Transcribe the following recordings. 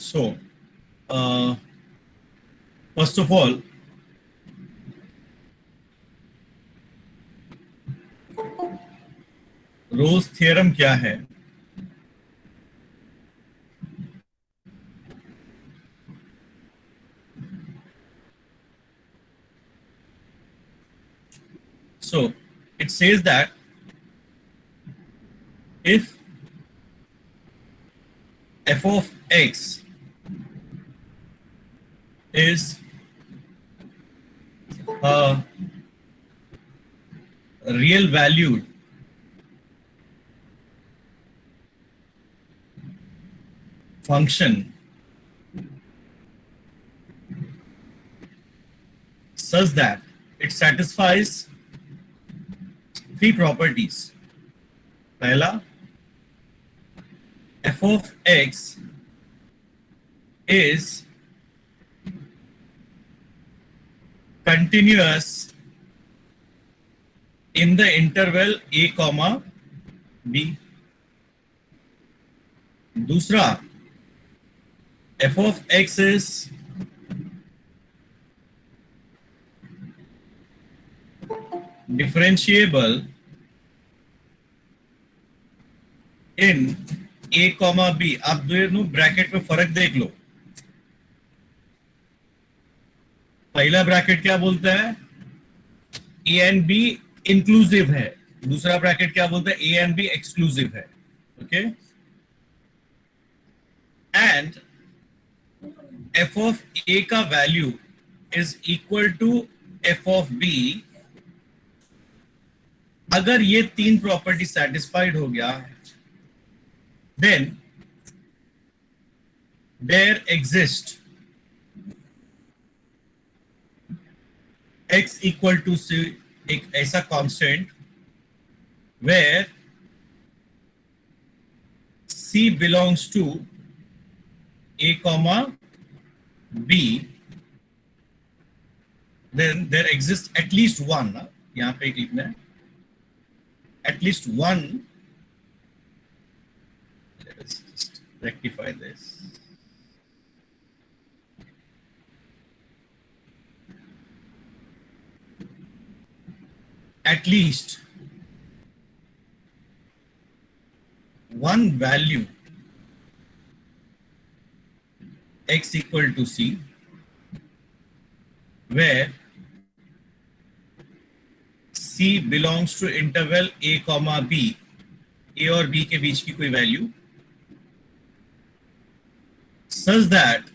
So, uh, first of all, Rolle's theorem क्या है? So, it says that if f of x is a real valued function such that it satisfies three properties. पहला, f of x is continuous in the interval a comma b. दूसरा, f of x is differentiable in a comma b. आप दोनों bracket में फर्क देख लो. पहला bracket क्या बोलता है? ए एंड बी इंक्लूसिव है. दूसरा ब्रैकेट क्या बोलता है? ए एंड बी एक्सक्लूसिव है. Okay. And f of a का value is equal to f of b. अगर ये तीन प्रॉपर्टी सेटिस्फाइड हो गया, then there exists x equal to c, एक ऐसा constant where c belongs to a comma b, then there exists at least one. यहां पे लिखना है at least one. Let's just rectify this. At least one value x equal to c where c belongs to interval a comma b. a और b के बीच की कोई value such that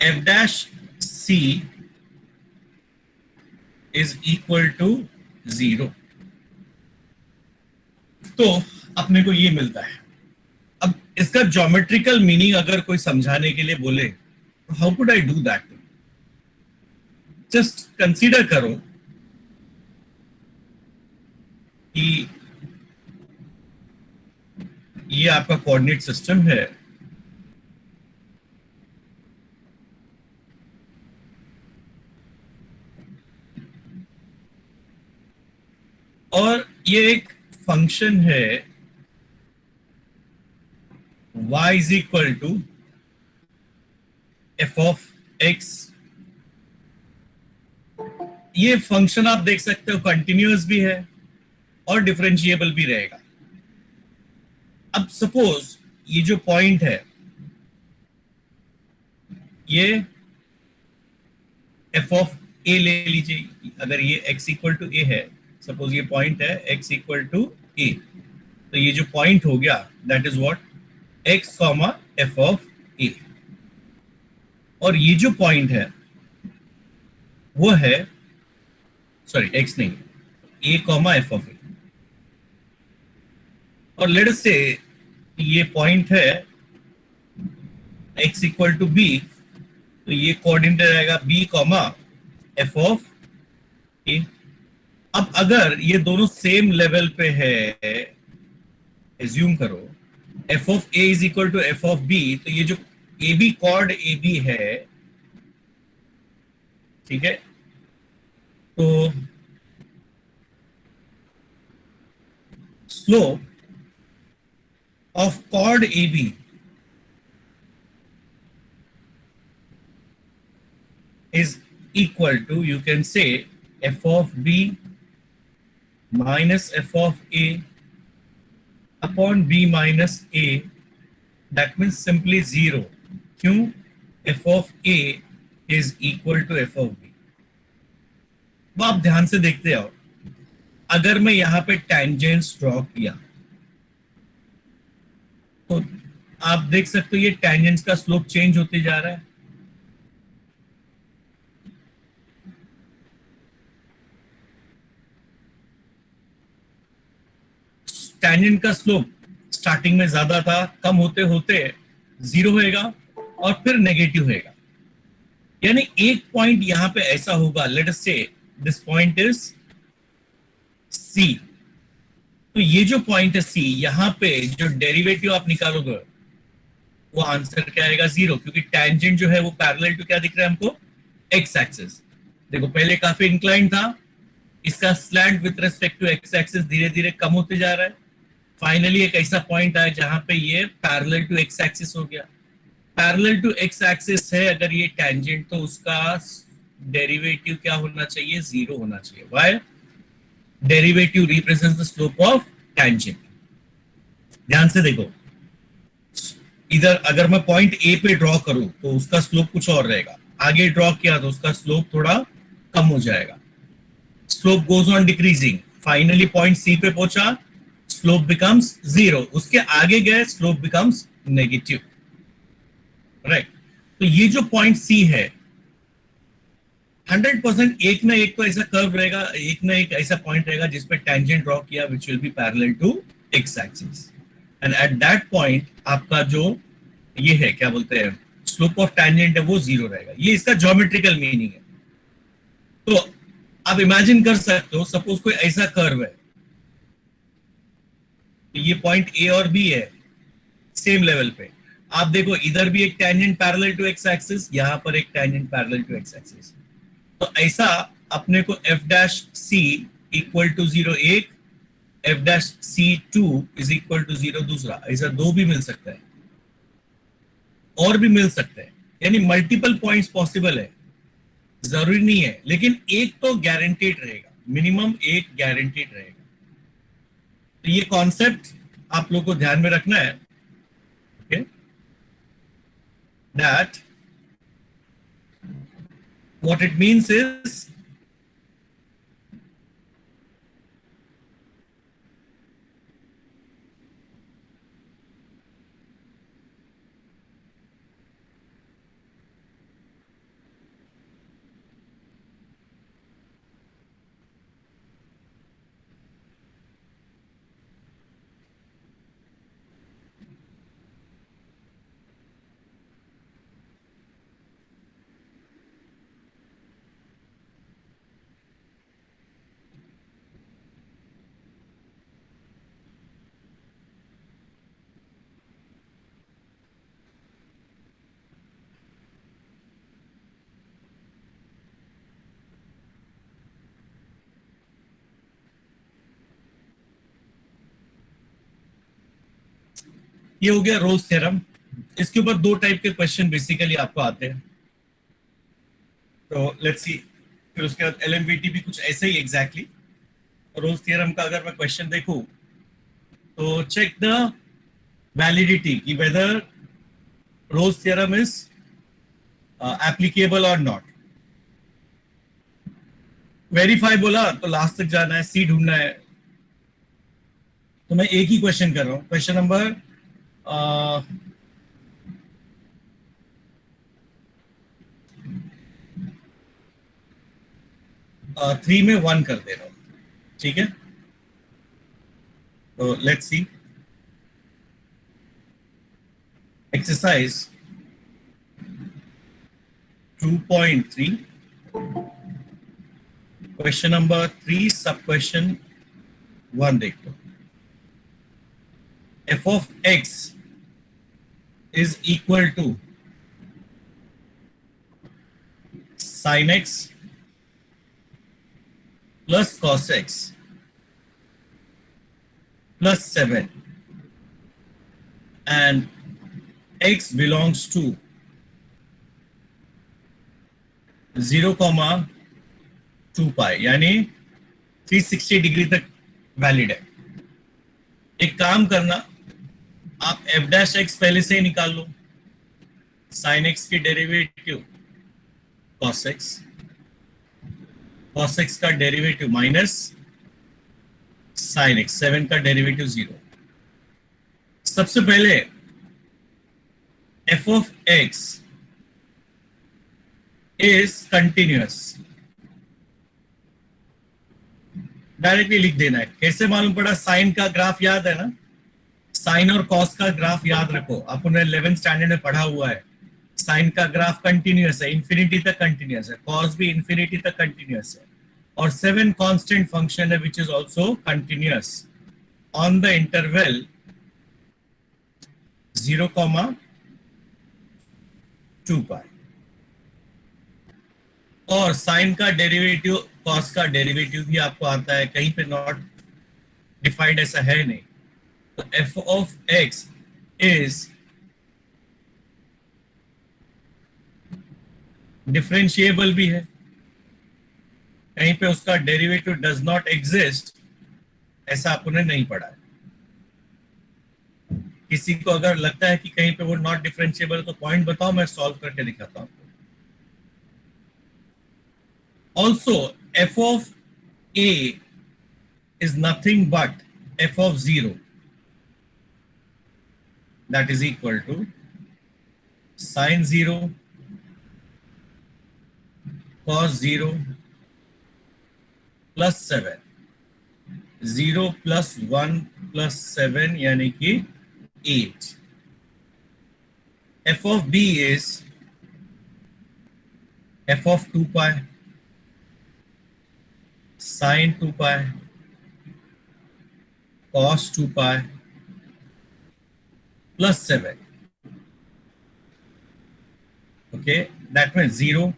f dash c is equal to 0. तो अपने को ये मिलता है. अब इसका ज्योमेट्रिकल मीनिंग अगर कोई समझाने के लिए बोले, how could I do that? Just consider करो कि ये आपका कोऑर्डिनेट सिस्टम है. और ये एक फंक्शन है y is equal to f of x. ये फंक्शन आप देख सकते हो कंटिन्यूअस भी है और डिफरेंशिएबल भी रहेगा. अब सपोज ये जो पॉइंट है ये f ऑफ a ले लीजिए. अगर ये x इक्वल टू a है, सपोज ये पॉइंट है x इक्वल टू a, तो ये जो पॉइंट हो गया that is what x comma f of a. और ये जो पॉइंट है वो है, सॉरी x नहीं, a comma f of a. और लेट अस से ये पॉइंट है x इक्वल टू b, तो ये कोऑर्डिनेट रहेगा b comma f of a. अब अगर ये दोनों सेम लेवल पे है, एज्यूम करो f of a is equal to f of b, तो ये जो ab कॉर्ड ab है, ठीक है, तो slope of chord AB is equal to, you can say, f of b minus f of a upon b minus a. That means simply 0. क्यों? f of a is equal to f of b. वो आप ध्यान से देखते आओ, अगर मैं यहां पे टेंजेंट्स ड्रॉ किया तो आप देख सकते हो ये टेंजेंट्स का स्लोप चेंज होते जा रहा है. टेंजेंट का स्लोप स्टार्टिंग में ज्यादा था, कम होते होते 0 होएगा और फिर नेगेटिव होएगा. यानी एक पॉइंट यहां पे ऐसा होगा, लेट अस से दिस पॉइंट इज सी. तो ये जो पॉइंट है सी, यहां पे जो डेरिवेटिव आप निकालोगे वो आंसर क्या आएगा? 0, क्योंकि टेंजेंट जो है वो पैरेलल टू क्या दिख रहा है हमको? X axis. देखो पहले काफी इंक्लाइन था, इसका slant with respect to X axis धीरे धीरे कम होते जा रहा है. फाइनली एक ऐसा पॉइंट आया जहां पे ये पैरेलल टू एक्स एक्सिस हो गया. पैरेलल टू एक्स एक्सिस है अगर ये टेंजेंट, तो उसका डेरिवेटिव क्या होना चाहिए? 0 होना चाहिए. Why? Derivative represents the slope of tangent. ध्यान से देखो, इधर अगर मैं पॉइंट ए पे ड्रॉ करूं तो उसका स्लोप कुछ और रहेगा, आगे ड्रॉ किया तो उसका स्लोप थोड़ा कम हो जाएगा. Slope goes on decreasing. Finally point C पे पहुंचा, स्लोप बिकम्स 0. उसके आगे गए, स्लोप बिकम्स नेगेटिव. राइट. तो ये जो पॉइंट सी है 100% एक ना एक तो ऐसा कर्व रहेगा, एक ना एक ऐसा पॉइंट रहेगा जिसपे टेंजेंट ड्रॉ किया which will be parallel to X axis. And at that point आपका जो ये है क्या बोलते हैं स्लोप ऑफ टेंजेंट है वो 0 रहेगा. ये इसका ज्योमेट्रिकल मीनिंग है. तो आप इमेजिन कर सकते हो, सपोज कोई ऐसा कर्व है, ये पॉइंट ए और बी है सेम लेवल पे. आप देखो इधर भी एक tangent parallel to X axis, यहां पर एक tangent parallel to X axis. तो ऐसा अपने को f dash c equal to 0 एक, f dash c2 is equal to 0 दूसरा, ऐसा दो भी मिल सकता है और भी मिल सकता है. यानी मल्टीपल पॉइंट्स पॉसिबल है, जरूरी नहीं है, लेकिन एक तो गारंटेड रहेगा, मिनिमम एक गारंटेड रहेगा. तो ये कॉन्सेप्ट आप लोग को ध्यान में रखना है. Okay, that what it means is ये हो गया रोल्स थ्योरम. इसके ऊपर दो टाइप के क्वेश्चन बेसिकली आपको आते हैं. तो लेट्स सी. फिर उसके बाद एलएमवीटी भी कुछ ऐसे ही एग्जैक्टली. रोल्स थ्योरम का अगर मैं क्वेश्चन देखूं तो चेक द वैलिडिटी कि whether Rolle's theorem is applicable और नॉट. वेरीफाई बोला तो लास्ट तक जाना है, सी ढूंढना है. तो मैं एक ही क्वेश्चन कर रहा हूं. क्वेश्चन नंबर 3 में 1 कर दे रहा हूं. ठीक है, तो let's see. Exercise 2.3, question number 3, सब क्वेश्चन 1 देख लो. f of x is equal to sin x plus cos x plus 7 and x belongs to 0,2 पाई, यानी 360 डिग्री तक वैलिड है। एक काम करना, आप एफ डैश एक्स पहले से ही निकाल लो। साइन एक्स की derivative cos x, cos x का डेरिवेटिव माइनस साइन एक्स, 7 का डेरिवेटिव 0। सबसे पहले F of x is continuous, directly लिख देना है। कैसे मालूम पड़ा? साइन का ग्राफ याद है ना, साइन और कॉस का ग्राफ याद रखो, आपने 11th स्टैंडर्ड में पढ़ा हुआ है। साइन का ग्राफ कंटिन्यूअस है, इंफिनिटी तक कंटिन्यूअस है, कॉस भी इंफिनिटी तक कंटिन्यूअस है, और 7 कांस्टेंट फंक्शन है which is also continuous on the interval 0,2 पाई। और साइन का डेरिवेटिव कॉस का डेरिवेटिव भी आपको आता है, कहीं पे नॉट डिफाइंड ऐसा है नहीं। तो F of x is differentiable भी है, कहीं पे उसका डेरिवेटिव डज नॉट एग्जिस्ट, ऐसा आपने नहीं पढ़ा है। किसी को अगर लगता है कि कहीं पे वो नॉट डिफरेंशिएबल तो पॉइंट बताओ, मैं सॉल्व करके दिखाता हूं। Also F of A is nothing but f of 0, that is equal to sine 0 cos 0 plus 7, 0 plus 1 plus 7 यानी कि 8। f of b is f of 2 pi sine 2 pi cos 2 pi plus 7. Okay, that means 0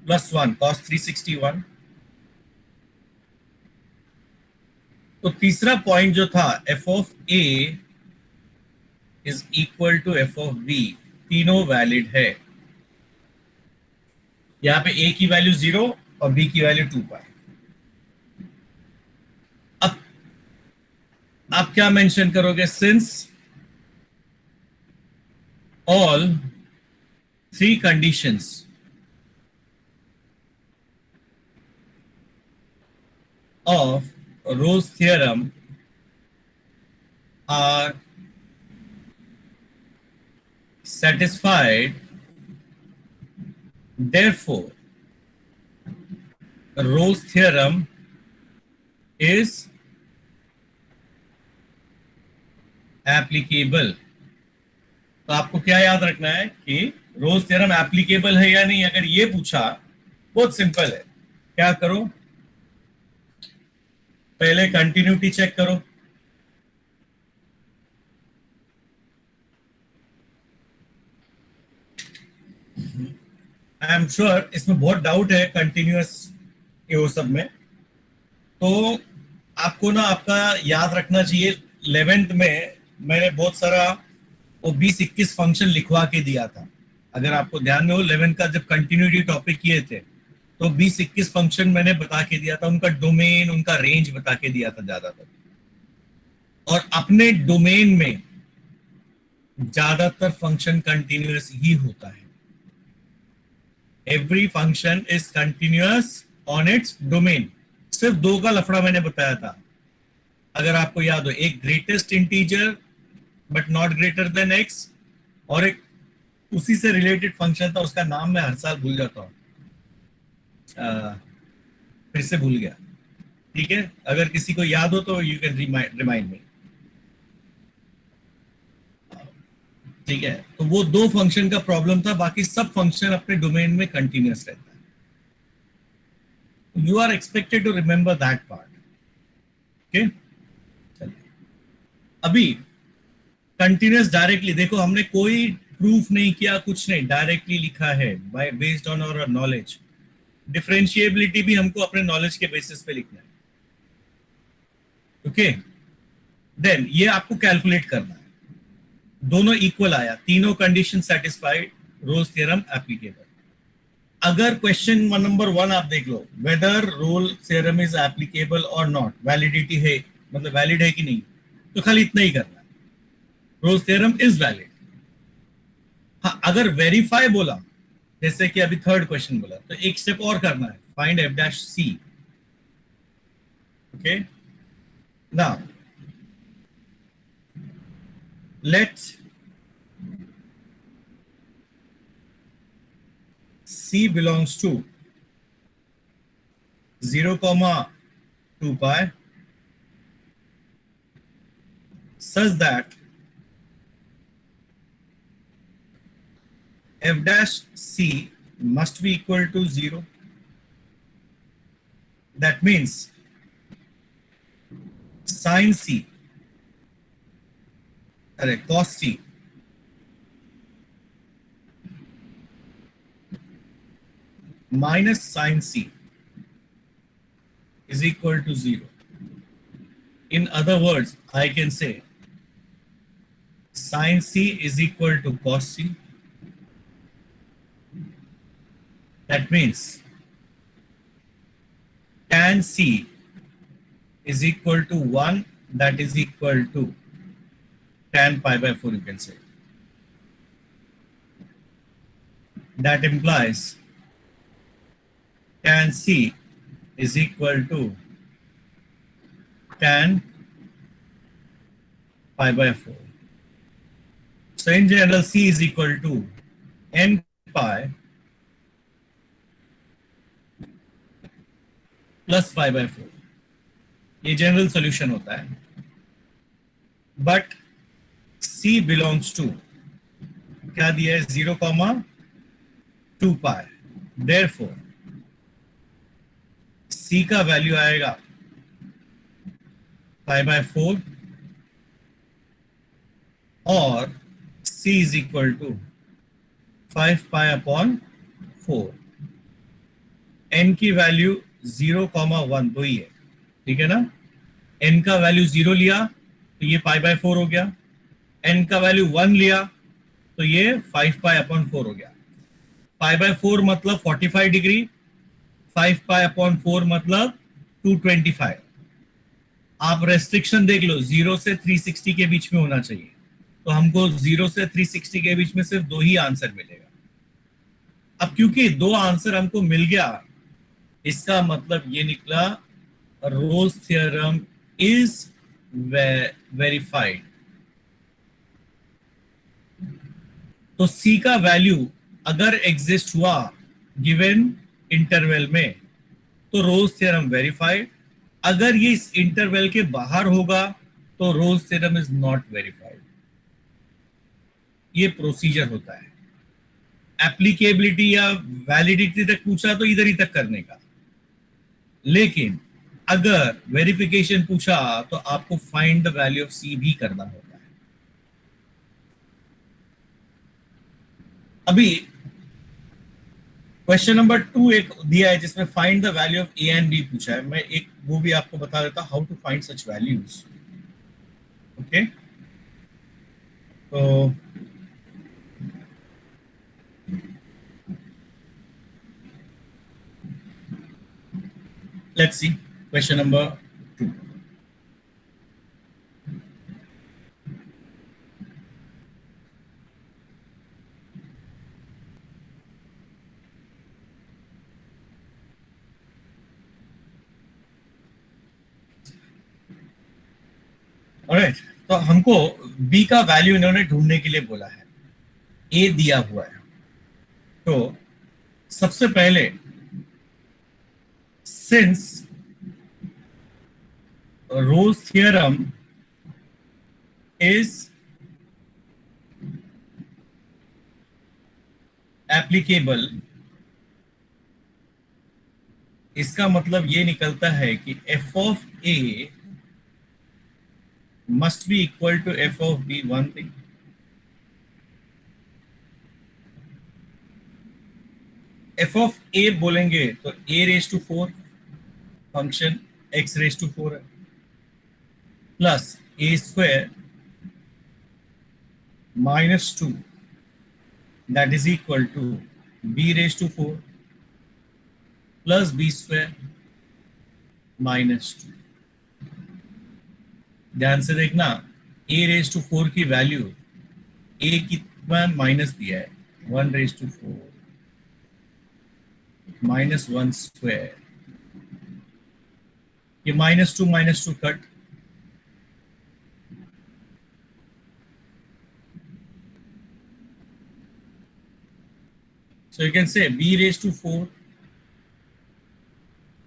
plus 1 cos 361. तो तीसरा point जो था f of a is equal to f of b, तीनों valid है। यहां पे a की वैल्यू 0 और b की वैल्यू 2 पाई। अब आप क्या मेंशन करोगे? Since all 3 conditions of Rolle's theorem are satisfied, therefore Rolle's theorem is applicable। तो आपको क्या याद रखना है कि रोल्स थ्योरम एप्लीकेबल है या नहीं। अगर ये पूछा, बहुत सिंपल है, क्या करो, पहले कंटिन्यूटी चेक करो। आई एम श्योर इसमें बहुत डाउट है कंटिन्यूअस ये वो सब में, तो आपको ना आपका याद रखना चाहिए। 11th में मैंने बहुत सारा वो 20-21 फंक्शन लिखवा के दिया था। अगर आपको ध्यान में हो, 11th का जब कंटिन्यूटी टॉपिक किए थे तो 20-21 फंक्शन मैंने बता के दिया था, उनका डोमेन, उनका रेंज बता के दिया था ज्यादातर। और अपने डोमेन में ज्यादातर फंक्शन कंटिन्यूअस ही होता है। Every function is continuous on its domain. सिर्फ 2 का लफड़ा मैंने बताया था, अगर आपको याद हो, एक greatest integer but not greater than x, और एक उसी से रिलेटेड फंक्शन था, उसका नाम मैं हर साल भूल जाता हूं, फिर से भूल गया। ठीक है, अगर किसी को याद हो तो यू कैन रिमाइंड मी। ठीक है, तो वो 2 फंक्शन का प्रॉब्लम था, बाकी सब फंक्शन अपने डोमेन में कंटिन्यूअस रहता है। You are expected to remember that part. Okay, चलिए अभी कंटिन्यूअस डायरेक्टली देखो, हमने कोई प्रूफ नहीं किया, कुछ नहीं, डायरेक्टली लिखा है by based on our knowledge. Differentiability भी हमको अपने नॉलेज के बेसिस पे लिखना है। ओके, देन ये आपको कैलकुलेट करना है। दोनों इक्वल आया, तीनों condition satisfied, Rolle's theorem applicable. अगर क्वेश्चन नंबर 1 आप देख लो, whether Rolle theorem is applicable और नॉट, वैलिडिटी है मतलब वैलिड है कि नहीं, तो खाली इतना ही करना है, रोल्स थ्योरम इज वैलिड। हाँ, अगर वेरीफाई बोला, जैसे कि अभी थर्ड क्वेश्चन बोला, तो एक स्टेप और करना है, find F dash C. Okay, now let's C belongs to 0 comma 2 pi such that f dash C must be equal to 0. That means sin C, cos C minus sin C is equal to 0. In other words, I can say sin C is equal to cos C. That means tan C is equal to 1, that is equal to tan pi by 4, you can say. That implies tan C is equal to tan pi by 4. So in general, C is equal to n pi plus pi by 4. ये general solution होता है, but C belongs to क्या दिया है, 0 comma 2 pi, therefore C का value आएगा pi by 4 और C is equal to 5 pi upon 4। n की वैल्यू 0 कॉमा 1 दो ही है, ठीक है ना। n का वैल्यू 0 लिया तो ये पाई बाय 4 हो गया, n का वैल्यू 1 लिया तो ये 5 पाई अपॉन 4 हो गया। पाई बाय 4 मतलब 45 डिग्री, 5 पाई अपॉन 4 मतलब 225। आप रेस्ट्रिक्शन देख लो, 0 से 360 के बीच में होना चाहिए, तो हमको 0 से 360 के बीच में सिर्फ 2 ही आंसर मिलेगा। अब क्योंकि 2 आंसर हमको मिल गया, इसका मतलब ये निकला रोल्स थ्योरम इज वेरीफाइड। तो C का वैल्यू अगर एग्जिस्ट हुआ गिवन इंटरवल में तो रोल्स थ्योरम वेरीफाइड, अगर ये इस इंटरवल के बाहर होगा तो roles theorem is not verified. ये प्रोसीजर होता है। एप्लीकेबिलिटी या वैलिडिटी तक पूछा तो इधर ही तक करने का, लेकिन अगर वेरिफिकेशन पूछा तो आपको find the value of C भी करना होता है। अभी क्वेश्चन नंबर 2 एक दिया है जिसमें find the value of A and B पूछा है। मैं एक वो भी आपको बता देता, how to find such values. Okay, तो let's see question number 2. Alright, तो हमको B का वैल्यू इन्होंने ढूंढने के लिए बोला है, A दिया हुआ है। तो सबसे पहले since roles theorem is applicable, इसका मतलब ये निकलता है कि f of A must be equal to f of B, one thing. f of A बोलेंगे तो A raise to 4 function x raise to 4 है, plus A square minus 2 that is equal to B raise to 4 plus B square minus 2। ध्यान से देखना, ए raise to 4 की value, ए कितना minus दिया है, 1 रेज टू 4 -1 स्क्वायर, ये -2 cut, so you can say b raised to 4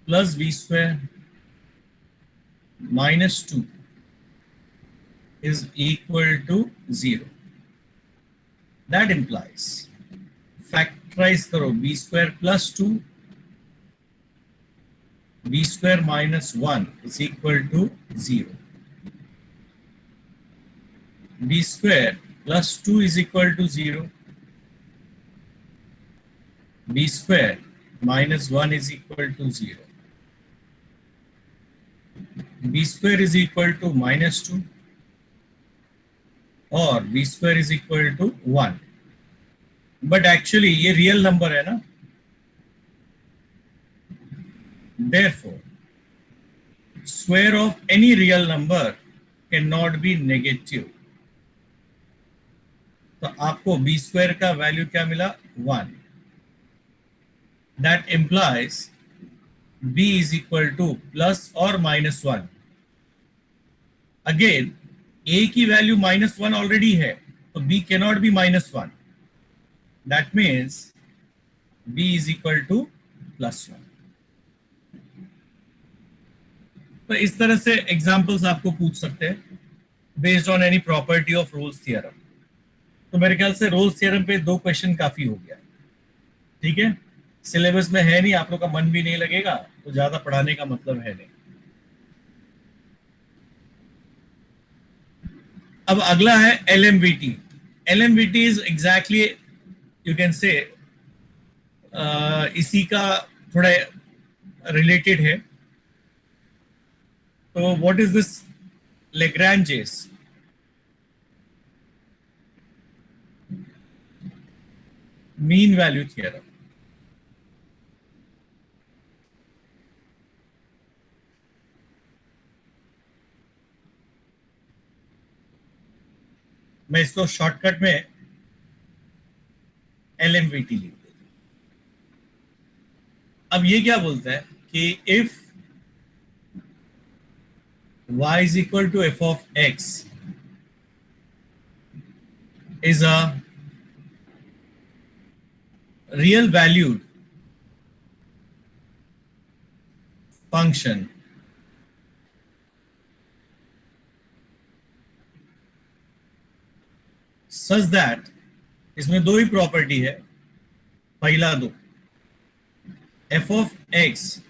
plus b square minus 2 is equal to 0. That implies, factorize करो, b square plus 2, b square minus 1 is equal to 0. b square plus 2 is equal to 0. b square minus 1 is equal to 0. b square is equal to -2 और b square is equal to 1. But actually ये real number है ना, therefore square of any real number cannot be negative. तो आपको b square का value क्या मिला, 1. That implies b is equal to plus और -1. अगेन a की वैल्यू -1 ऑलरेडी है, तो b cannot be -1. That means b is equal to +1. तो इस तरह से एग्जाम्पल्स आपको पूछ सकते हैं based on any property of Rolle's theorem. तो मेरे ख्याल से रोल्स थियरम पे 2 क्वेश्चन काफी हो गया. ठीक है, सिलेबस में है नहीं, आप लोग का मन भी नहीं लगेगा, तो ज्यादा पढ़ाने का मतलब है नहीं. अब अगला है LMVT. LMVT is exactly, you can say इसी का थोड़ा रिलेटेड है. तो what is this Lagrange's mean value theorem. मैं इसको शॉर्टकट में एलएमवीटी लिख देता हूं. अब ये क्या बोलता है कि if y is equal to f of x is a real valued function such that, इसमें 2 ही प्रॉपर्टी है. पहला 2, f of x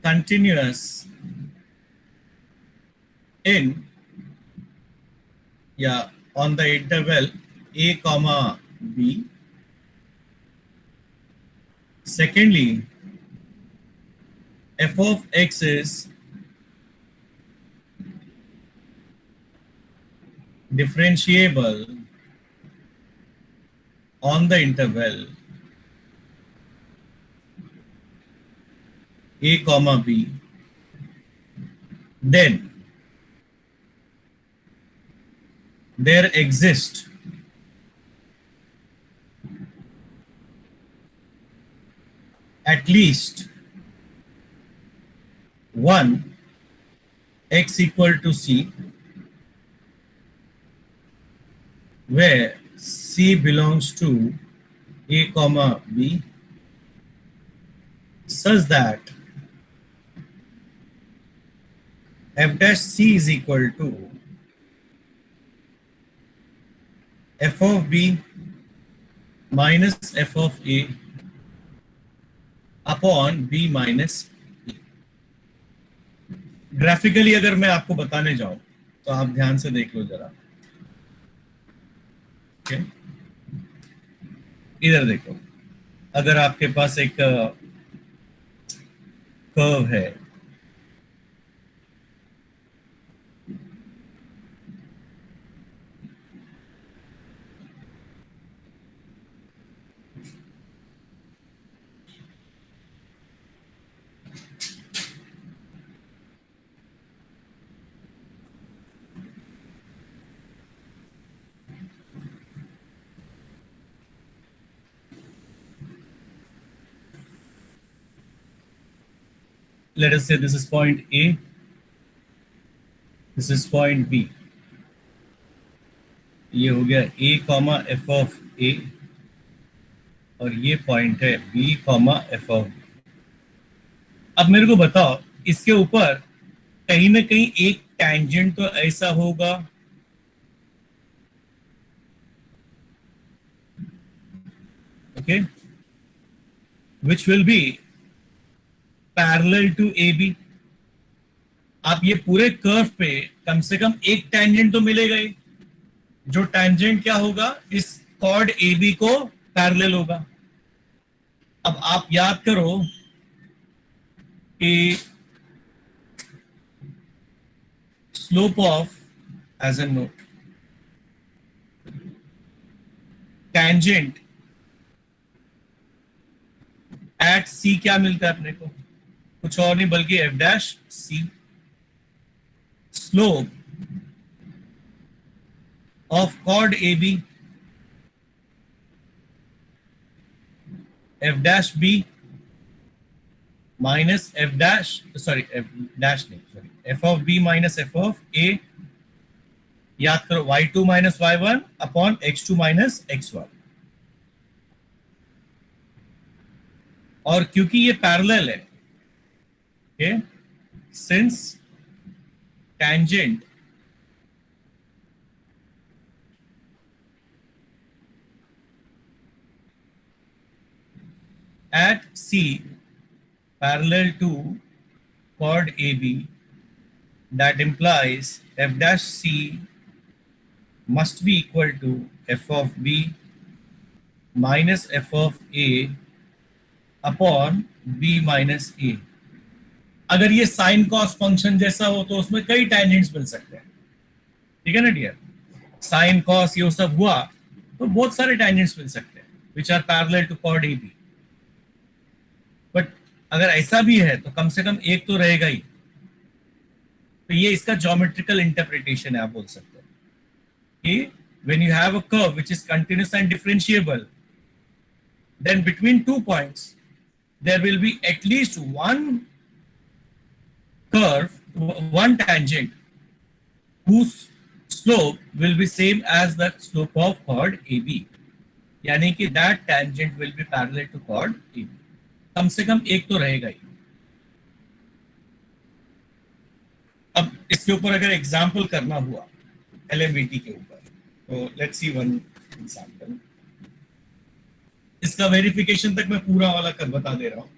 continuous in या on the interval a comma b. Secondly, f of x is differentiable on the interval a comma b. Then there exists at least one x equal to c where c belongs to a comma b such that f dash c is equal to f of b minus f of a upon b minus A. Graphically अगर मैं आपको बताने जाऊं तो आप ध्यान से देख लो जरा. okay? इधर देखो, अगर आपके पास एक कर्व है, Let us say this is point A, this is point B. ये हो गया A comma F of A, और ये पॉइंट है B comma F of B. अब मेरे को बताओ, इसके ऊपर कहीं ना कहीं एक टैंजेंट तो ऐसा होगा, okay, which will be parallel to A B. आप ये पूरे कर्व पे कम से कम एक टैंजेंट तो मिलेगा ही, जो टैंजेंट क्या होगा, इस कॉर्ड ए बी को पैरेलल होगा. अब आप याद करो कि slope of, as a note, tangent at C क्या मिलता है अपने को, कुछ और नहीं बल्कि f dash C. Slope of chord A B f dash B minus f dash, sorry f dash नहीं, sorry f of B minus f of A. याद करो y2 minus y1 upon x2 minus x1. और क्योंकि ये parallel है, okay, since tangent at C parallel to chord AB, that implies f dash C must be equal to f of B minus f of A upon B minus A. अगर ये sine cos function जैसा हो तो उसमें कई tangents मिल सकते हैं, ठीक है ना डियर. साइन कॉस ये सब हुआ तो बहुत सारे टैंजेंट्स मिल सकते हैं which are parallel to chord A B. But अगर ऐसा भी है तो कम से कम एक तो रहेगा ही. तो ये इसका ज्योमेट्रिकल इंटरप्रिटेशन है, आप बोल सकते हैं कि when you have a curve which is continuous and differentiable, then between 2 points there will be at least one curve, one tangent whose slope will be same as the slope of chord AB. यानी कि that tangent will be parallel to chord AB. कम से कम एक तो रहेगा ही. अब इसके ऊपर अगर एग्जाम्पल करना हुआ LMVT के ऊपर, तो लेट्स सी वन एग्जाम्पल. इसका वेरिफिकेशन तक मैं पूरा वाला कर बता दे रहा हूं.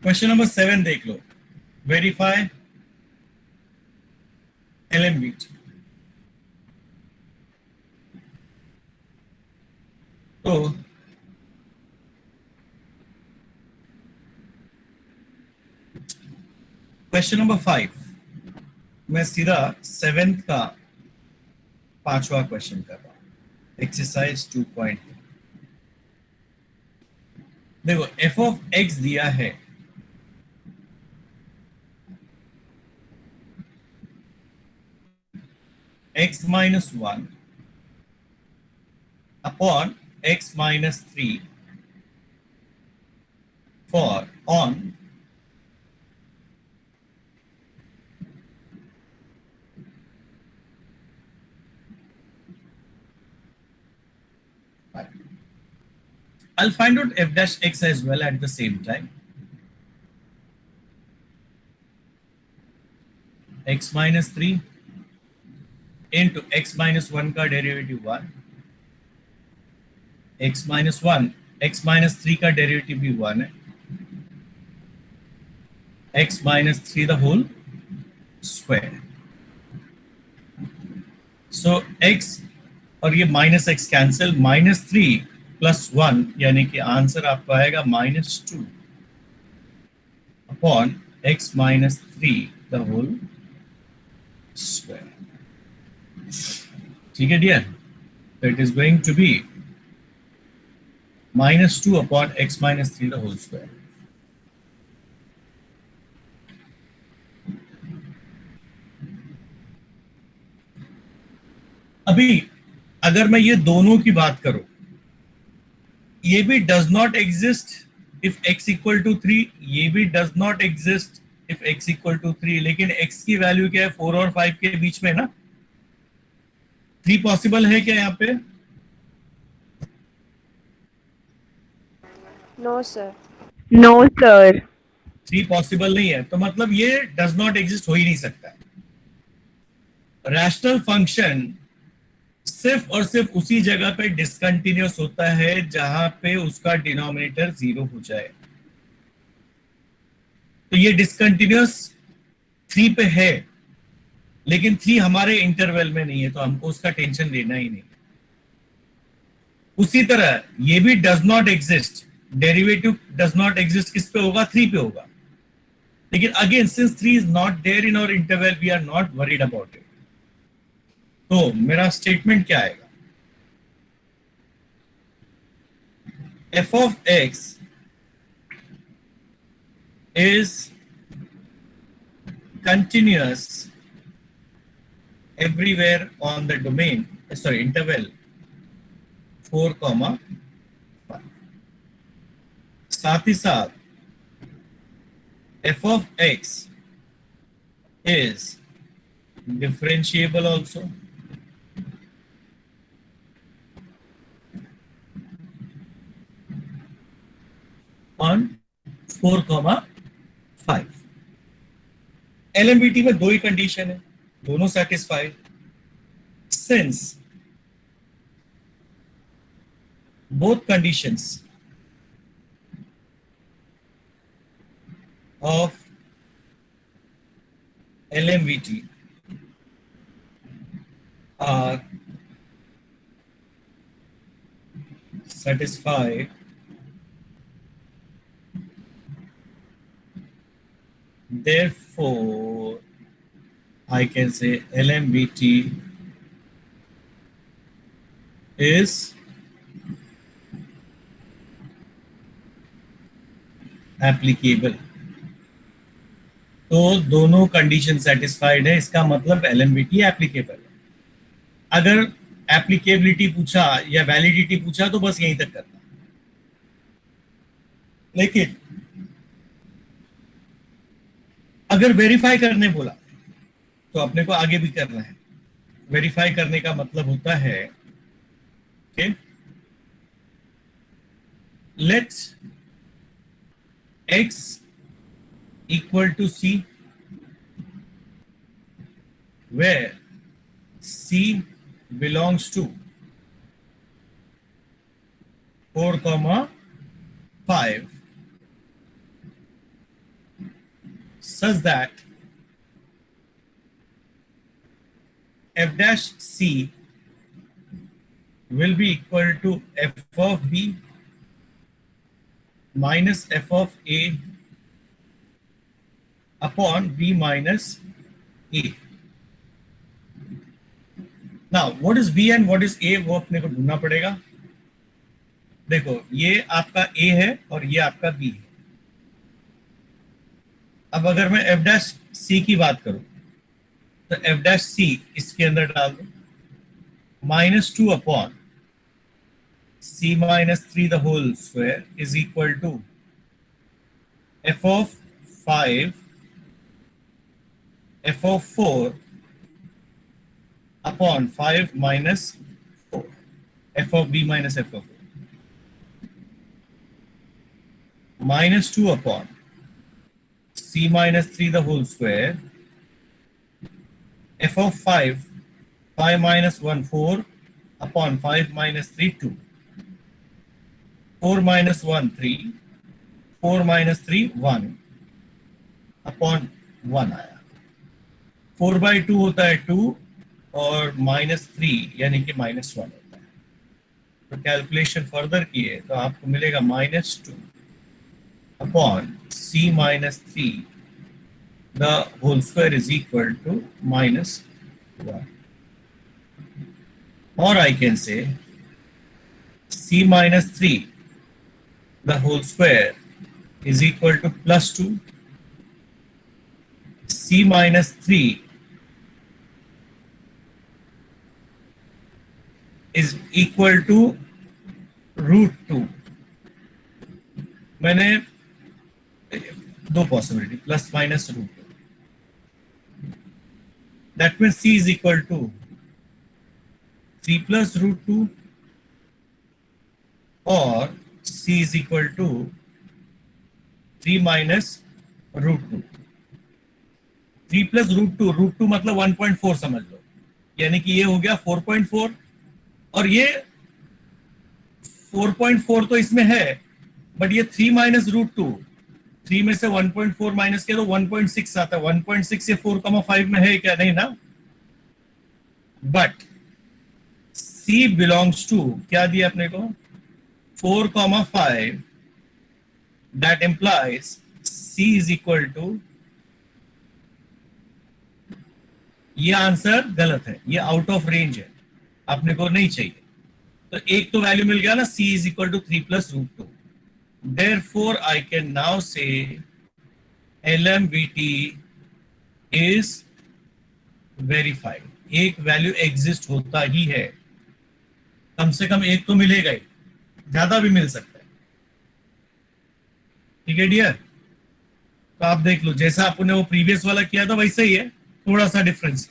क्वेश्चन नंबर 7 देख लो. Verify LMVT. तो क्वेश्चन नंबर 5 मैं सीधा 7th का 5वां क्वेश्चन कर रहा हूं. एक्सरसाइज 2.3. देखो f ऑफ x दिया है, x minus 1 upon x minus 3 for on I'll find out f dash x as well at the same time. X minus 3 into x minus 1 का derivative 1, x minus 1, x minus 3 का derivative भी 1 है, x minus 3 the whole square. So x और ये minus x cancel, minus 3 plus 1 यानी कि answer आपको आएगा -2 upon x minus 3 the whole square. ठीक है डियर, तो it is going to be -2 upon x minus 3 the whole square. अभी अगर मैं ये दोनों की बात करूं, ये भी does not exist if x equal to 3, ये भी does not exist if x equal to 3, लेकिन x की वैल्यू क्या है 4 और 5 के बीच में ना, 3 पॉसिबल है क्या यहाँ पे? No sir. No sir. 3 possible नहीं है, तो मतलब ये डज नॉट एग्जिस्ट हो ही नहीं सकता। रैशनल फंक्शन सिर्फ और सिर्फ उसी जगह पे डिसकंटिन्यूअस होता है जहां पे उसका डिनोमिनेटर 0 हो जाए। तो ये डिसकंटिन्यूअस 3 पे है, लेकिन 3 हमारे इंटरवल में नहीं है, तो हमको उसका टेंशन लेना ही नहीं। उसी तरह ये भी does not exist, derivative does not exist किस पे होगा? 3 पे होगा। लेकिन again since 3 is not there in our interval, we are not worried about it. तो मेरा स्टेटमेंट क्या आएगा? f of x is continuous everywhere on the domain, sorry, interval 4, 5। साथ ही साथ f of x is differentiable also on 4, 5। LMBT में दो ही condition है, दोनों satisfied. Since both conditions of LMVT are satisfied, therefore I can say LMVT is applicable। तो दोनों condition satisfied है, इसका मतलब LMVT एप्लीकेबल है। अगर एप्लीकेबिलिटी पूछा या वैलिडिटी पूछा तो बस यहीं तक करना। लेकिन अगर वेरीफाई करने बोला तो अपने को आगे भी करना है। वेरीफाई करने का मतलब होता है कि let's x equal to c, where c belongs to 4, 5, such that f dash c will be equal to f of b minus f of a upon b minus a। Now what is b and what is a, वो अपने को ढूंढना पड़ेगा। देखो ये आपका a है और ये आपका b है। अब अगर मैं f dash c की बात करूं तो f dash c इसके अंदर डाल दो, -2 upon c minus 3 the whole square is equal to f of 5 f of 4 upon 5 minus 4, f of b minus f of a, -2 upon c minus 3 the whole square, f of 5 minus 1 4 upon 5 minus 3 2, 4 minus 1 3, 4 minus 3 1 upon 1 आया। 4/2 होता है 2 और -3 यानी कि -1 होता है। तो calculation further किए तो आपको मिलेगा -2 upon c minus 3 the whole square is equal to -1, or I can say c minus 3 the whole square is equal to plus 2, c minus 3 is equal to root 2. मैंने दो possibility, plus minus root 2. That means c is equal to 3 plus root 2 और c is equal to 3 minus root 2. 3 plus root two मतलब 1.4 समझ लो, यानी कि ये हो गया 4.4 और ये 4.4 तो इसमें है, बट ये 3 माइनस रूट 2, 3 में से 1.4 माइनस किया तो 1.6 आता है. 1.6 ये 4,5 में है क्या? नहीं ना. बट c बिलोंग्स टू क्या दिया अपने को? 4,5. That implies c is equal to, ये आंसर गलत है, ये आउट ऑफ रेंज है, अपने को नहीं चाहिए. तो एक तो वैल्यू मिल गया ना, c is equal to 3 plus root 2. Therefore, I can now say LMVT is verified. एक वैल्यू एग्जिस्ट होता ही है, कम से कम एक तो मिलेगा ही, ज्यादा भी मिल सकता है. ठीक है डियर, तो आप देख लो जैसा आपने वो प्रीवियस वाला किया था वैसे ही है, थोड़ा सा डिफरेंस,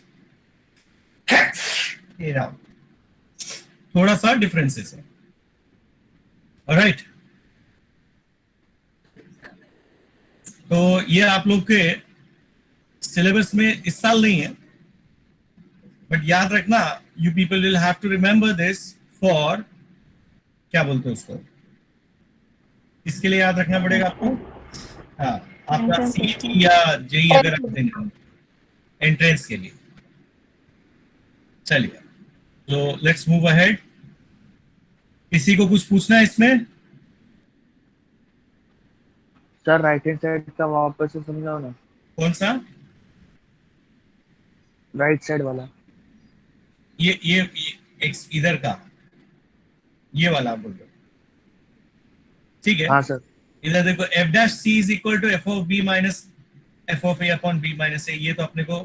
थोड़ा सा डिफरेंसेस है. ऑलराइट, तो ये आप लोग के सिलेबस में इस साल नहीं है, बट याद रखना, you people will have to remember this for, क्या बोलते हैं उसको, इसके लिए याद रखना पड़ेगा आपको. हाँ, आपका सीईटी या जेई अगर आप देंगे एंट्रेंस के लिए. चलिए, तो लेट्स मूव अहेड. किसी को कुछ पूछना है इसमें? सर राइट हैंड साइड का वापस से समझाओ ना. कौन सा? राइट साइड वाला. ये इधर का, ये वाला आप बोल रहे हो, ठीक है. हाँ सर. इधर देखो, f dash C is equal to f of B minus f of A upon B minus A, ये तो अपने को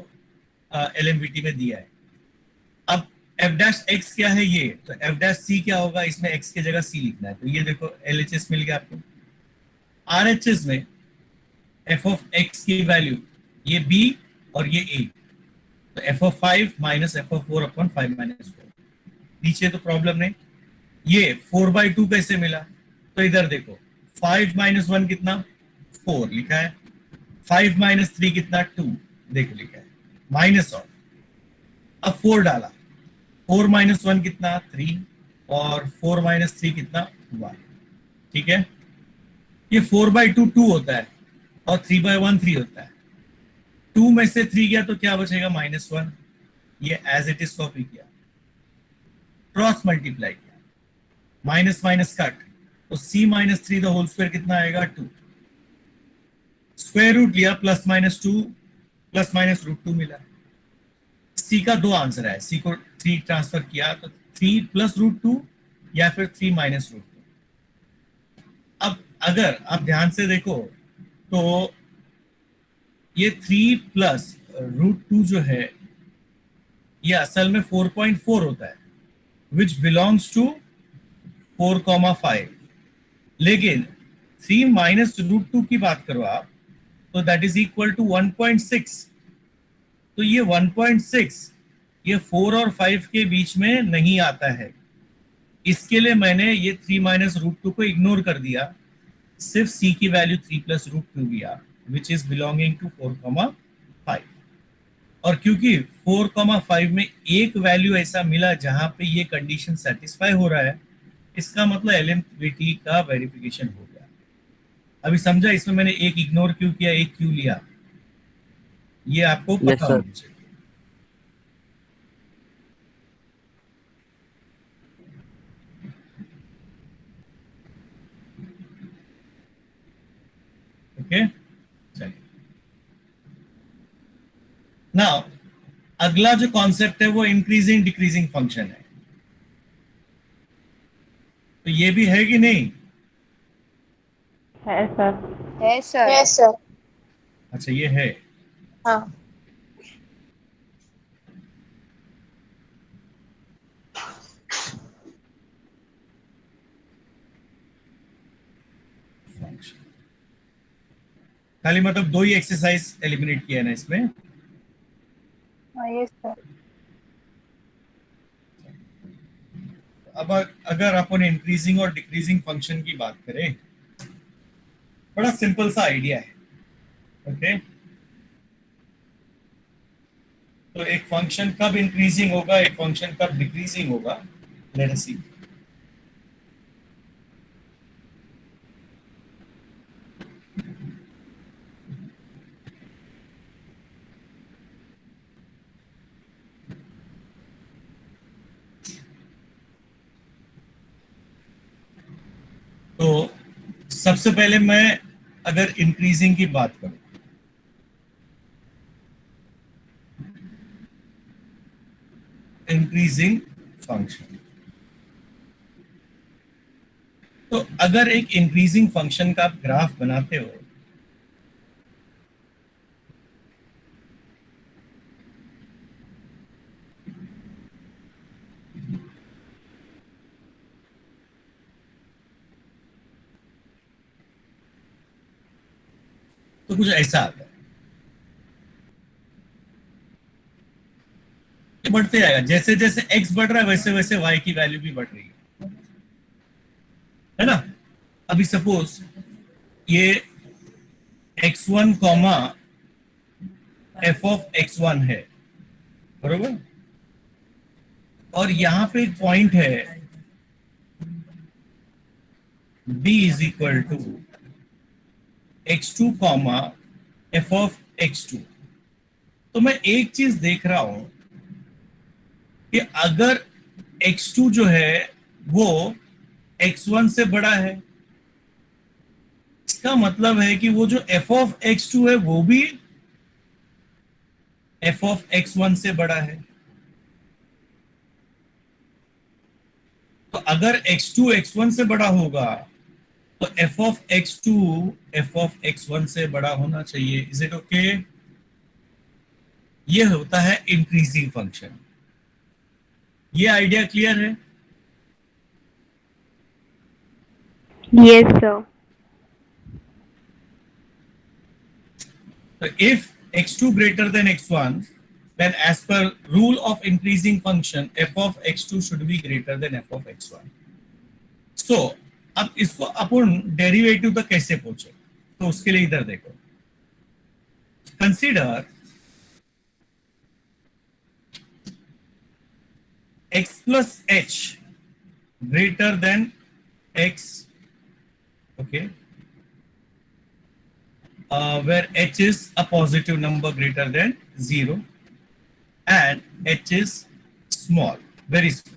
एलएमवीटी में दिया है. अब एफ डैश एक्स क्या है ये, तो एफ डैश सी क्या होगा, इसमें एक्स की जगह सी लिखना है. तो ये देखो एलएचएस मिल गया आपको. आरएचएस में एफ ऑफ एक्स की वैल्यू ये बी और ये ए, तो F of 5 minus f of 4 upon 5 minus 4. नीचे तो प्रॉब्लम नहीं. ये 4/2 कैसे मिला, तो इधर देखो 5 माइनस 1 कितना, 4 लिखा है. 5 माइनस 3 कितना, 2 देखो लिखा है, माइनस ऑफ. अब 4 डाला, 4 माइनस 1 कितना, 3 और 4 माइनस 3 कितना, 1. ठीक है, ये 4/2 2 होता है और 3/1 3 होता है. 2 में से 3 गया तो क्या बचेगा, -1. ये एज इट इज कॉपी किया, क्रॉस मल्टीप्लाई किया, माइनस माइनस कट, तो c minus 3 the whole square कितना आएगा, 2. स्क्वायर रूट लिया, plus minus 2 plus minus root 2 मिला. c का दो आंसर है, c को 3 ट्रांसफर किया तो 3 प्लस रूट 2 या फिर 3 माइनस रूट 2. अब अगर आप ध्यान से देखो तो ये 3 प्लस रूट 2 जो है ये असल में 4.4 होता है, विच बिलोंग्स टू 4,5. लेकिन 3 माइनस रूट 2 की बात करो आप, तो दैट इज इक्वल टू 1.6. तो ये 1.6 ये 4 और 5 के बीच में नहीं आता है, इसके लिए मैंने ये 3 माइनस रूट 2 को इग्नोर कर दिया, सिर्फ c की वैल्यू 3 प्लस रूट 2 दिया, विच इज बिलोंगिंग टू 4,5. और क्योंकि 4,5 में एक वैल्यू ऐसा मिला जहां पे ये कंडीशन सेटिस्फाई हो रहा है, इसका मतलब एलएमवीटी का वेरिफिकेशन हो गया. अभी समझा इसमें मैंने एक इग्नोर क्यों किया, एक क्यों लिया, ये आपको पता होना चाहिए. ओके, चलिए. नाउ अगला जो कॉन्सेप्ट है वो इंक्रीजिंग डिक्रीजिंग फंक्शन है. तो ये भी है कि नहीं, है सर। है सर। है सर। अच्छा ये है, हाँ। फंक्शन खाली मतलब दो ही एक्सरसाइज एलिमिनेट किया है ना इसमें। हाँ यस सर। अब अगर अपन इंक्रीजिंग और डिक्रीजिंग फंक्शन की बात करें, बड़ा सिंपल सा आइडिया है। ओके, तो एक फंक्शन कब इंक्रीजिंग होगा, एक फंक्शन कब डिक्रीजिंग होगा, लेट अस सी। तो सबसे पहले मैं अगर इंक्रीजिंग की बात करूं, इंक्रीजिंग फंक्शन, तो अगर एक इंक्रीजिंग फंक्शन का आप ग्राफ बनाते हो, तो कुछ ऐसा आता है, ये बढ़ते जाएगा, जैसे जैसे x बढ़ रहा है वैसे वैसे y की वैल्यू भी बढ़ रही है ना। अभी सपोज ये x1 comma F of x1 है, बरोबर, और यहां पे एक पॉइंट है b is equal to x2 comma F of x2। तो मैं एक चीज देख रहा हूं कि अगर x2 जो है वो x1 से बड़ा है, इसका मतलब है कि वो जो f ऑफ x2 है वो भी f ऑफ x1 से बड़ा है। तो अगर x2 x1 से बड़ा होगा तो f of x2 f of x1 से बड़ा होना चाहिए। Is it okay? ये होता है इंक्रीजिंग फंक्शन। ये आइडिया क्लियर है? Yes sir. So if x2 greater than x1, then as per rule of increasing function, f of x2 should be greater than f of x1. So अब इसको अपन derivative तक कैसे पहुंचे, तो उसके लिए इधर देखो, consider x plus h greater than x, okay, where h is a positive number greater than 0 and h is small, very small.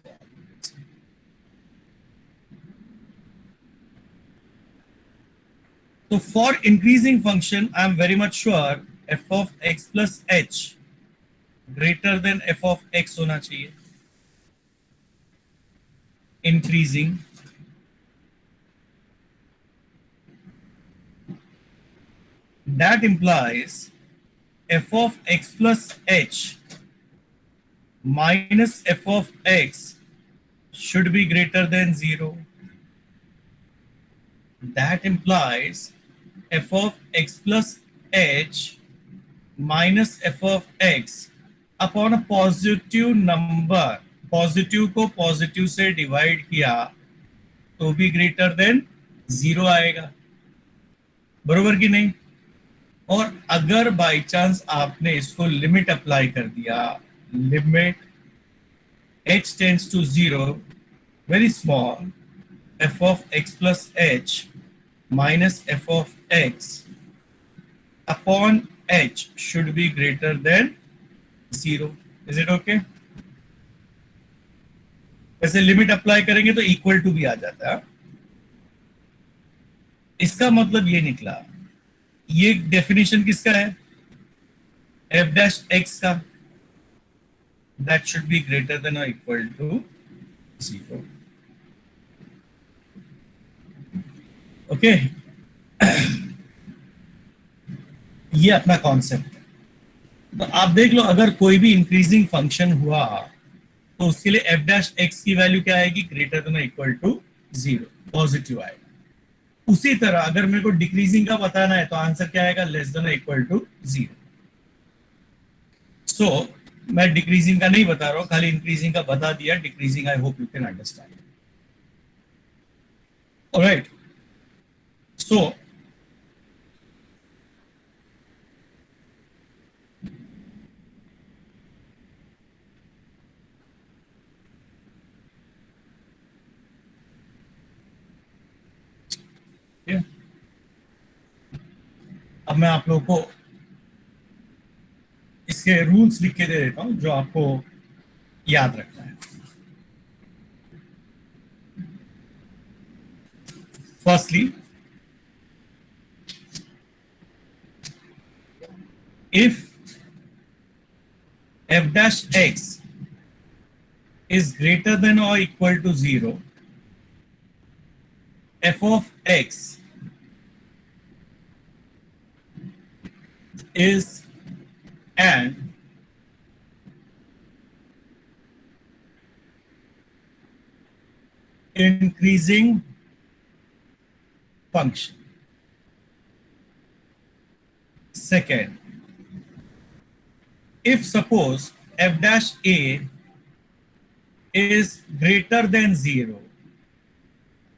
So for increasing function, I am very much sure f of x plus h greater than f of x होना चाहिए, increasing. That implies f of x plus h minus f of x should be greater than 0. That implies f of x plus h minus f of x upon a positive number, positive को positive से divide किया तो भी greater than 0 आएगा, बरोबर कि नहीं? और अगर बाय चांस आपने इसको लिमिट अप्लाई कर दिया, limit h tends to 0, very small, f of x plus h minus f of x upon h should be greater than 0. Is it okay? वैसे लिमिट अप्लाई करेंगे तो इक्वल टू भी आ जाता है। इसका मतलब ये निकला, ये डेफिनेशन किसका है? f डैश x का, that should be greater than और इक्वल टू 0. ओके, ये अपना कॉन्सेप्ट है। तो आप देख लो, अगर कोई भी इंक्रीजिंग फंक्शन हुआ तो उसके लिए एफ डैश एक्स की वैल्यू क्या आएगी, greater than equal to 0, positive आएगा। उसी तरह अगर मेरे को डिक्रीजिंग का बताना है तो आंसर क्या आएगा, लेस देन इक्वल टू 0। सो मैं डिक्रीजिंग का नहीं बता रहा हूं, खाली इंक्रीजिंग का बता दिया। Decreasing I hope you can understand. Alright, so अब मैं आप लोगों को इसके रूल्स लिख के दे देता हूं जो आपको याद रखना है। Firstly, if f dash x is greater than or equal to 0, f of x is an increasing function. Second, if suppose f dash a is greater than 0,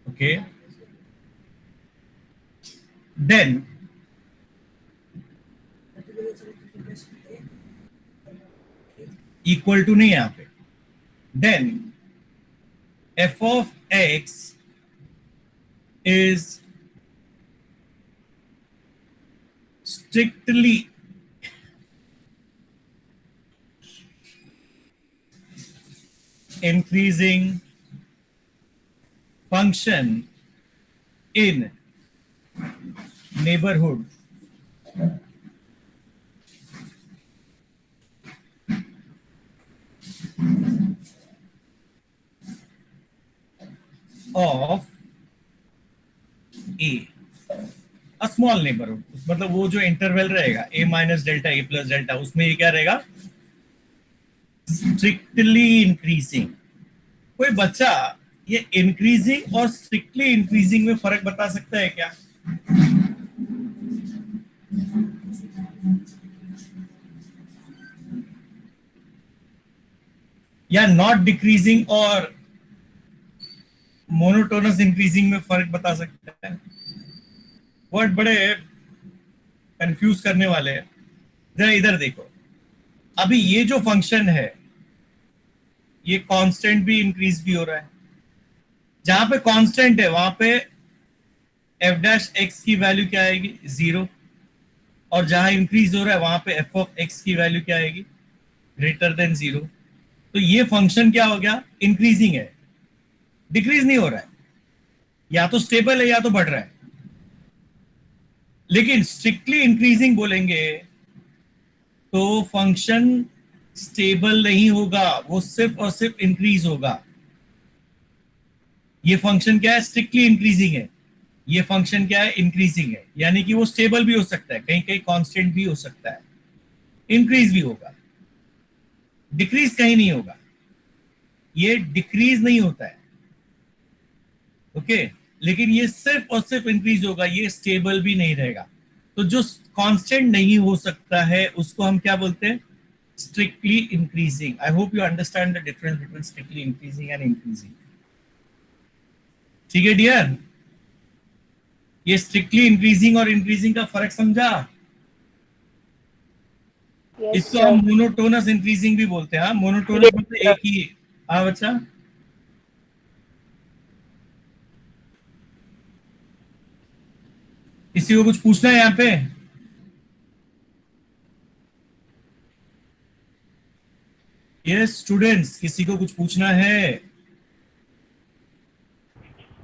okay, then equal to नहीं यहां पे, then f of x is strictly increasing function in neighborhood of a, a small neighborhood। मतलब वो जो interval रहेगा a minus delta a plus delta, उसमें ये क्या रहेगा, स्ट्रिक्टली इंक्रीजिंग। कोई बच्चा ये इंक्रीजिंग और स्ट्रिक्टली इंक्रीजिंग में फर्क बता सकता है क्या? या नॉट डिक्रीजिंग और मोनोटोनस इंक्रीजिंग में फर्क बता सकता है? वर्ड बड़े कंफ्यूज करने वाले हैं। जरा इधर देखो, अभी ये जो फंक्शन है ये कांस्टेंट भी इंक्रीज भी हो रहा है। जहां पे कांस्टेंट है वहां पे एफ डैश एक्स की वैल्यू क्या आएगी, 0, और जहां इंक्रीज हो रहा है वहां पे एफ ऑफ एक्स की वैल्यू क्या आएगी, ग्रेटर देन 0। तो ये फंक्शन क्या हो गया, इंक्रीजिंग है, डिक्रीज नहीं हो रहा है। या तो स्टेबल है या तो बढ़ रहा है। लेकिन स्ट्रिक्टली इंक्रीजिंग बोलेंगे तो फंक्शन स्टेबल नहीं होगा, वो सिर्फ और सिर्फ इंक्रीज होगा। ये फंक्शन क्या है, स्ट्रिक्टली इंक्रीजिंग है। ये फंक्शन क्या है, इंक्रीजिंग है। यानी कि वो स्टेबल भी हो सकता है, कहीं कहीं कांस्टेंट भी हो सकता है, इंक्रीज भी होगा, डिक्रीज कहीं नहीं होगा। ये डिक्रीज नहीं होता है, ओके, लेकिन ये सिर्फ और सिर्फ इंक्रीज होगा, ये स्टेबल भी नहीं रहेगा। तो जो कांस्टेंट नहीं हो सकता है उसको हम क्या बोलते हैं, strictly increasing. I hope you understand the difference between strictly increasing and increasing. ठीक है डियर, ये स्ट्रिक्टली इंक्रीजिंग और इंक्रीजिंग का फर्क समझा? Yes, इसको sir. हम मोनोटोनस इंक्रीजिंग भी बोलते हैं। मोनोटोनस मतलब एक ही। हाँ बच्चा, किसी को कुछ पूछना है यहाँ पे? यस स्टूडेंट्स, किसी को कुछ पूछना है?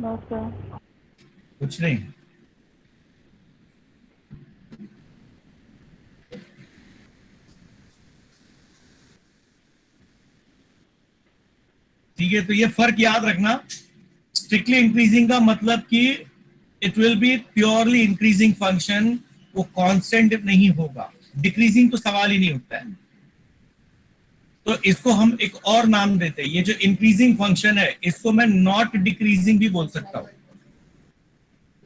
No, sir. कुछ नहीं। ठीक है, तो ये फर्क याद रखना। स्ट्रिक्टली इंक्रीजिंग का मतलब कि it will be purely increasing function, वो कांस्टेंट नहीं होगा, डिक्रीजिंग तो सवाल ही नहीं उठता है। तो इसको हम एक और नाम देते हैं, ये जो इंक्रीजिंग फंक्शन है इसको मैं नॉट डिक्रीजिंग भी बोल सकता हूं।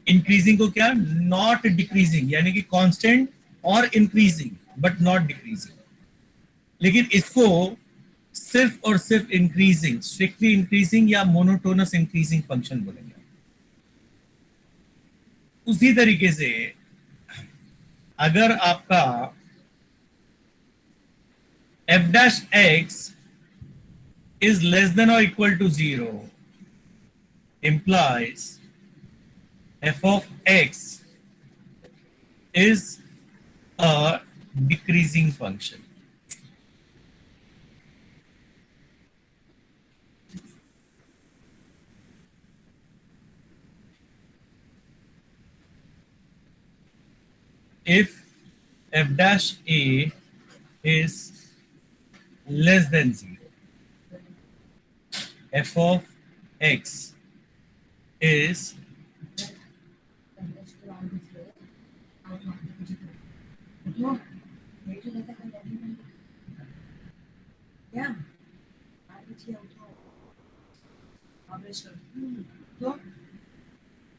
इंक्रीजिंग को क्या, नॉट डिक्रीजिंग, यानी कि कांस्टेंट और इंक्रीजिंग बट नॉट डिक्रीजिंग। लेकिन इसको सिर्फ और सिर्फ इंक्रीजिंग, स्ट्रिक्टली इंक्रीजिंग या मोनोटोनस इंक्रीजिंग फंक्शन बोलेंगे। उसी तरीके से अगर आपका f dash x is less than or equal to 0 implies f of x is a decreasing function. If f dash a is less than 0, f of x is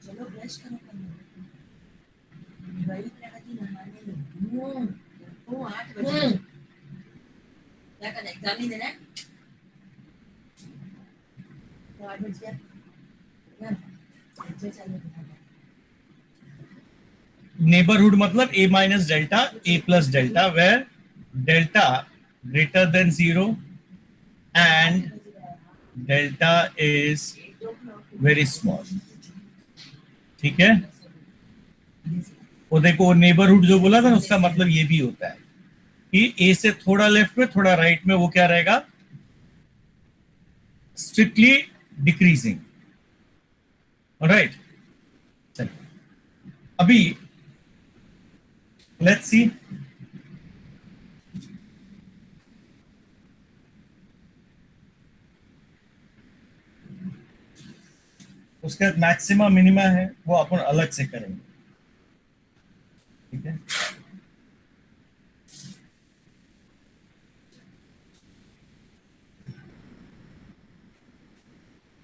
चलो brush करो वही प्रगति नहाने में वो 8 बजे क्या करना, एग्जाम नहीं देना है तो 8 बजे ना अच्छे चलो। नेबरहुड मतलब a minus delta, a plus delta, where delta greater than 0 and delta is very small। ठीक है, वो देखो नेबरहुड जो बोला था ना उसका मतलब ये भी होता है कि a से थोड़ा लेफ्ट में थोड़ा राइट में वो क्या रहेगा, स्ट्रिक्टली डिक्रीजिंग। ऑलराइट, चलिए अभी लेट्स सी उसका मैक्सिमा मिनिमा है वो अपन अलग से करेंगे। ठीक है,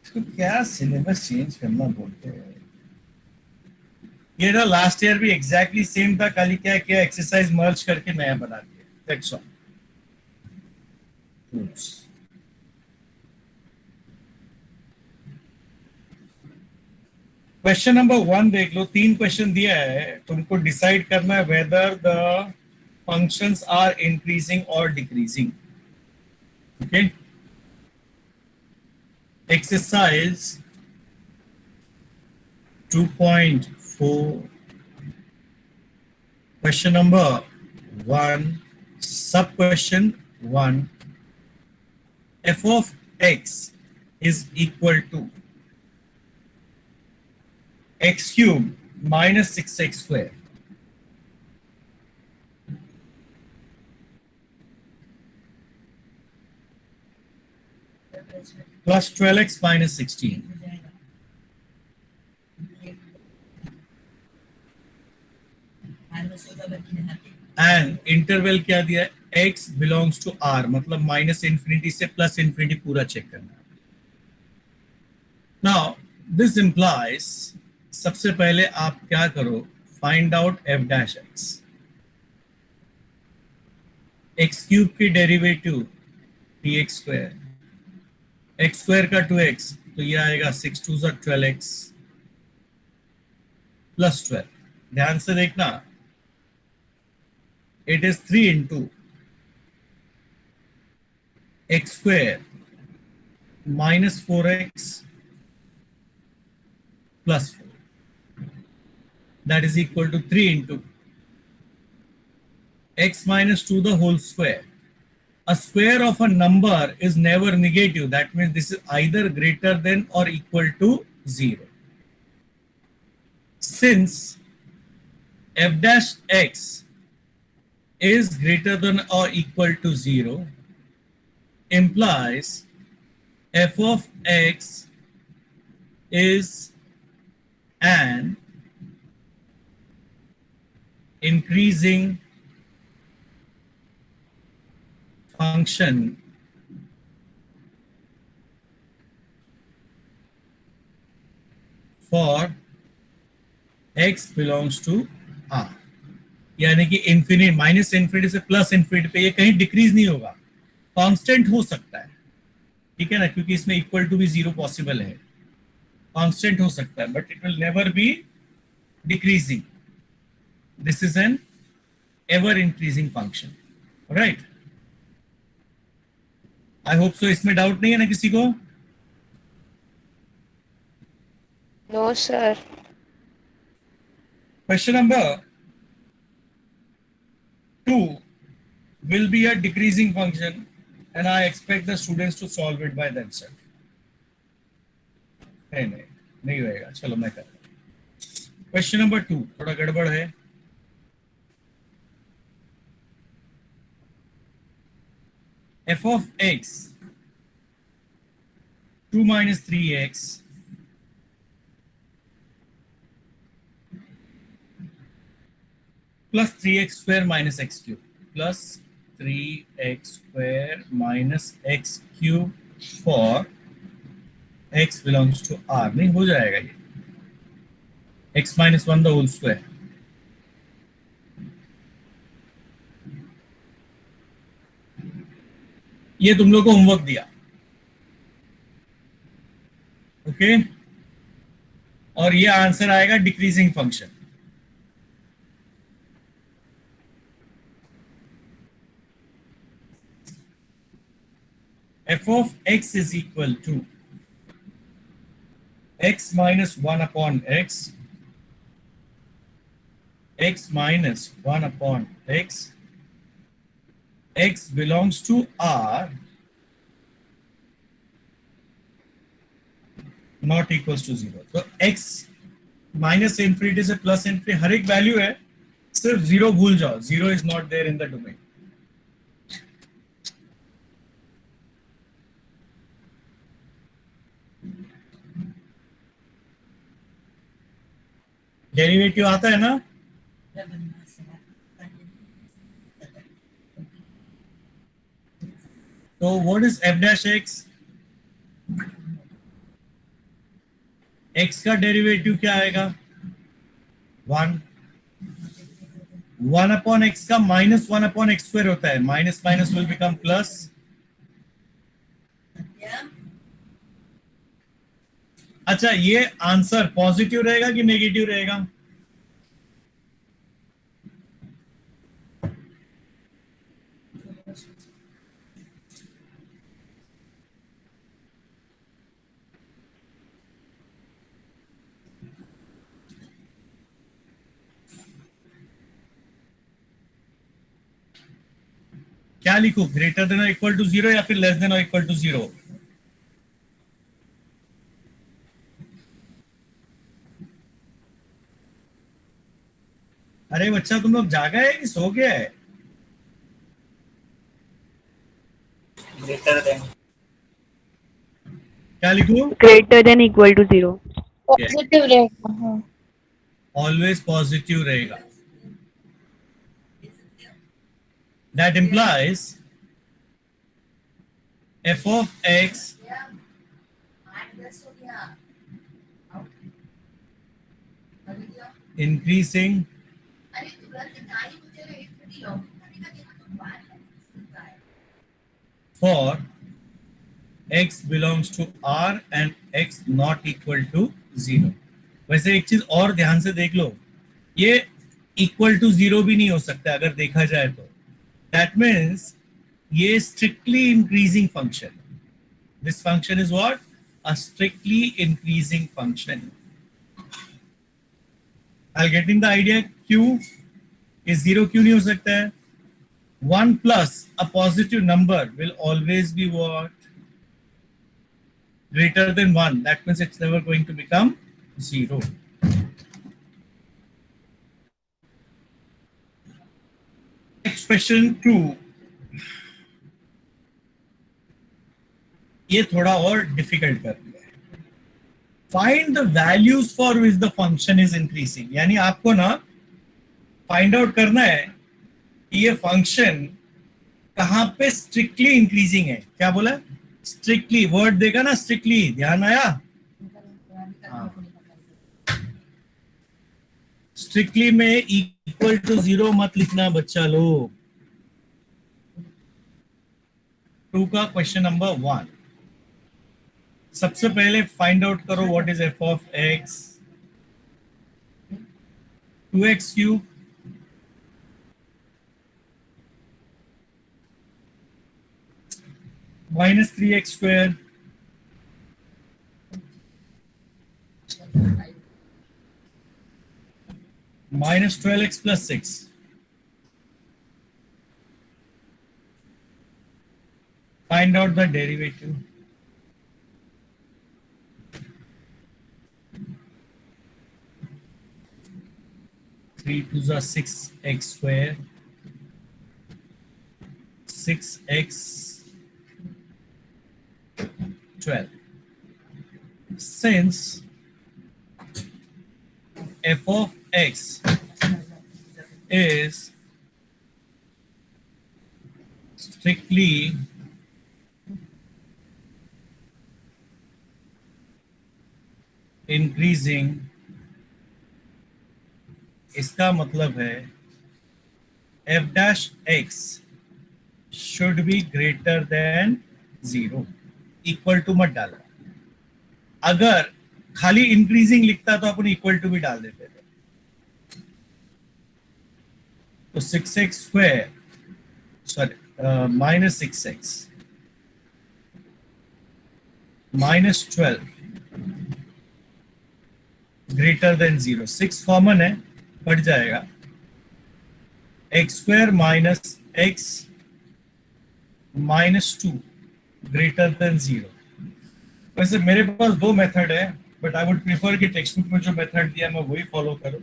तो क्या सिलेबस चेंज करना बोलते हैं। ये ना लास्ट ईयर भी एग्जैक्टली सेम था, खाली क्या किया एक्सरसाइज मर्ज करके नया बना दिया। That's all. क्वेश्चन नंबर 1 देख लो, 3 क्वेश्चन दिया है, तुमको डिसाइड करना है whether the functions are increasing और decreasing. Okay, exercise 2.4 question number 1, sub question 1, f of x is equal to x cube minus 6x square plus 12x minus 16 and interval क्या दिया है, x बिलोंग्स टू r, मतलब minus infinity से plus infinity पूरा check करना है। Now this implies, सबसे पहले आप क्या करो, find out f dash x। x cube की derivative dx square, x square का 2x, तो ये आएगा 6 2 12x प्लस 12। ध्यान से देखना, it is 3 into x square minus 4x plus 4, that is equal to 3 into x minus 2 the whole square. A square of a number is never negative, that means this is either greater than or equal to 0. Since f dash x is greater than or equal to 0, implies f of x is an increasing function for x belongs to r, यानी कि infinite minus infinity से plus infinity पे ये कहीं decrease नहीं होगा, constant हो सकता है, ठीक है ना, क्योंकि इसमें इक्वल टू भी जीरो पॉसिबल है, कांस्टेंट हो सकता है, but it will never be decreasing. This is an ever increasing function, right. I hope so. इसमें डाउट नहीं है ना किसी को? No, sir. Question number 2 will be a decreasing function and I expect the students to solve it by themselves. नहीं रहेगा. चलो मैं करता हूं. Question number 2 थोड़ा गड़बड़ है. f of x 2 minus 3x plus 3x square minus x cube plus 3x square minus x cube for x belongs to r. नहीं हो जाएगा ये. x minus 1 the whole square. ये तुम लोग को होमवर्क दिया, ओके. और ये आंसर आएगा decreasing function. f of x is equal to x minus 1 upon x, x minus 1 upon x, x belongs to r not equals to 0. तो x minus infinity से प्लस इंफिनिटी हर एक value है, सिर्फ zero भूल जाओ. Zero is not there in the domain. Derivative आता है ना? तो what is f dash x? x का डेरिवेटिव क्या आएगा? 1. 1 अपॉन x का माइनस 1 अपॉन x स्क्वायर होता है. Minus minus will become plus. अच्छा, ये आंसर पॉजिटिव रहेगा कि नेगेटिव रहेगा? क्या लिखूं? ग्रेटर देन और इक्वल टू 0 या फिर लेस देन और इक्वल टू 0? अरे बच्चा, तुम लोग जागा है कि सो गया है? Greater than. क्या लिखूं? Greater than equal to 0. Positive रहेगा. हाँ. ऑलवेज पॉजिटिव रहेगा. That implies f of x increasing for x belongs to r and x not equal to 0. वैसे एक चीज और ध्यान से देख लो, ये इक्वल टू 0 भी नहीं हो सकता अगर देखा जाए तो. That means ये strictly increasing function. This function is what? A strictly increasing function. Are you getting the idea? Q is 0 क्यों नहीं हो सकता है? 1 plus a positive number will always be what? Greater than 1. That means it's never going to become 0. Expression 2. ये थोड़ा और difficult कर दिया है. Find the values for which the function is increasing. यानी आपको ना फाइंड आउट करना है कि ये फंक्शन कहां पे स्ट्रिक्टली इंक्रीजिंग है। क्या बोला? स्ट्रिक्टली, वर्ड देखा ना, स्ट्रिक्टली, ध्यान आया? स्ट्रिक्टली में इक्वल टू 0 मत लिखना बच्चा लोग। 2 का क्वेश्चन नंबर 1, सबसे पहले फाइंड आउट करो what is F of x. 2x cube minus 3x square minus 12x plus 6. Find out the derivative. Three twos are 6x square, 6x 12. Since f of x is strictly increasing, इसका मतलब है f dash x should be greater than 0, equal to मत डालना। अगर खाली increasing लिखता तो अपन equal to भी डाल देते थे। तो 6x square, sorry, minus 6x minus 12 greater than 0, 6 common है, कट जाएगा। x square minus x minus 2 greater than 0। वैसे मेरे पास 2 मेथड है, बट आई वुड प्रेफर कि टेक्स्ट बुक में जो मेथड दिया मैं वही फॉलो करूं।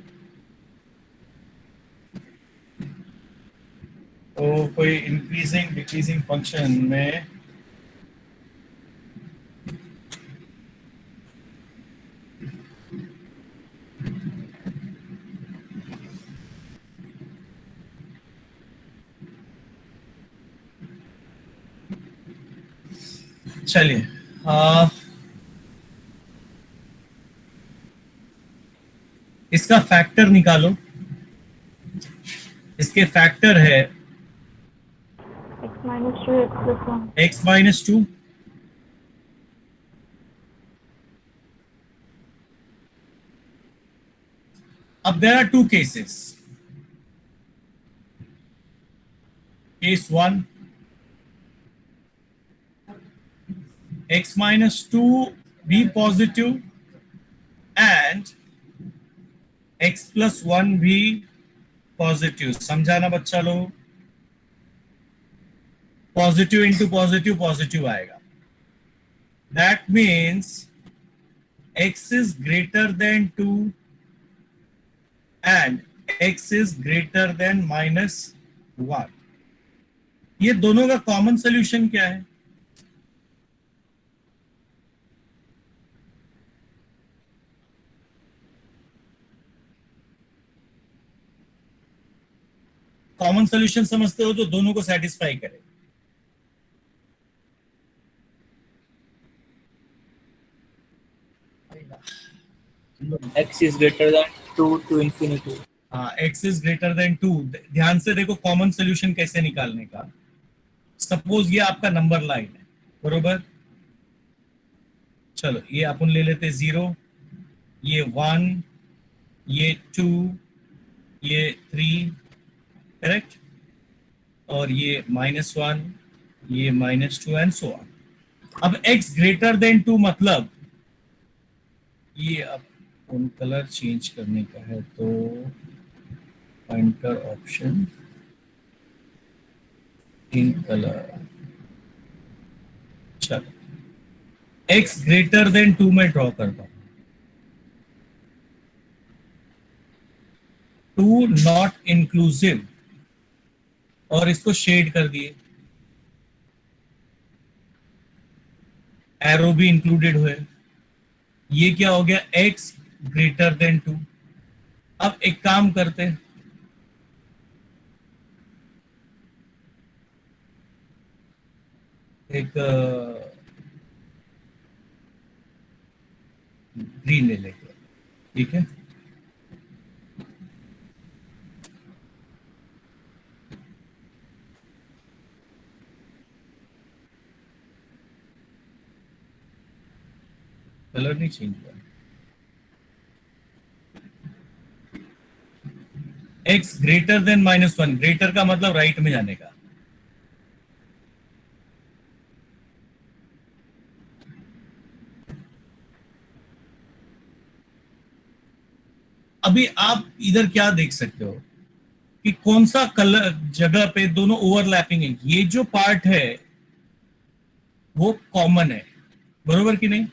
तो कोई इंक्रीजिंग डिक्रीजिंग फंक्शन में चलिए इसका फैक्टर निकालो। इसके फैक्टर है x minus 2 x plus 1. x minus 2, अब there are 2 cases. Case 1, x minus 2 be positive and x plus 1 भी पॉजिटिव। समझाना बच्चा लोग? पॉजिटिव इंटू पॉजिटिव पॉजिटिव आएगा। That means x is greater than 2 and x is greater than minus 1। ये दोनों का common solution क्या है? कॉमन सोल्यूशन समझते हो जो दोनों को सेटिस्फाई करे। x is greater than 2 to infinity. हाँ, x is greater than 2। ध्यान से देखो कॉमन सोल्यूशन कैसे निकालने का। सपोज ये आपका नंबर लाइन है, बरोबर। चलो ये अपन ले लेते 0, ये 1, ये 2, ये 3, करेक्ट, और ये -1, ये -2 एंड सो ऑन। अब x ग्रेटर देन 2 मतलब ये अब उन कलर चेंज करने का है तो पॉइंटर ऑप्शन इन कलर। चलो x ग्रेटर देन 2 में ड्रॉ करता हूं। 2 नॉट इंक्लूसिव, और इसको शेड कर दिए, एरो भी इंक्लूडेड हुए। ये क्या हो गया? x greater than 2। अब एक काम करते हैं, एक ग्रीन ले लेंगे, ठीक है। कलर नहीं चेंज हुआ। x ग्रेटर देन -1, ग्रेटर का मतलब राइट में जाने का। अभी आप इधर क्या देख सकते हो कि कौन सा कलर जगह पे दोनों ओवरलैपिंग है। ये जो पार्ट है वो कॉमन है, बरोबर कि नहीं?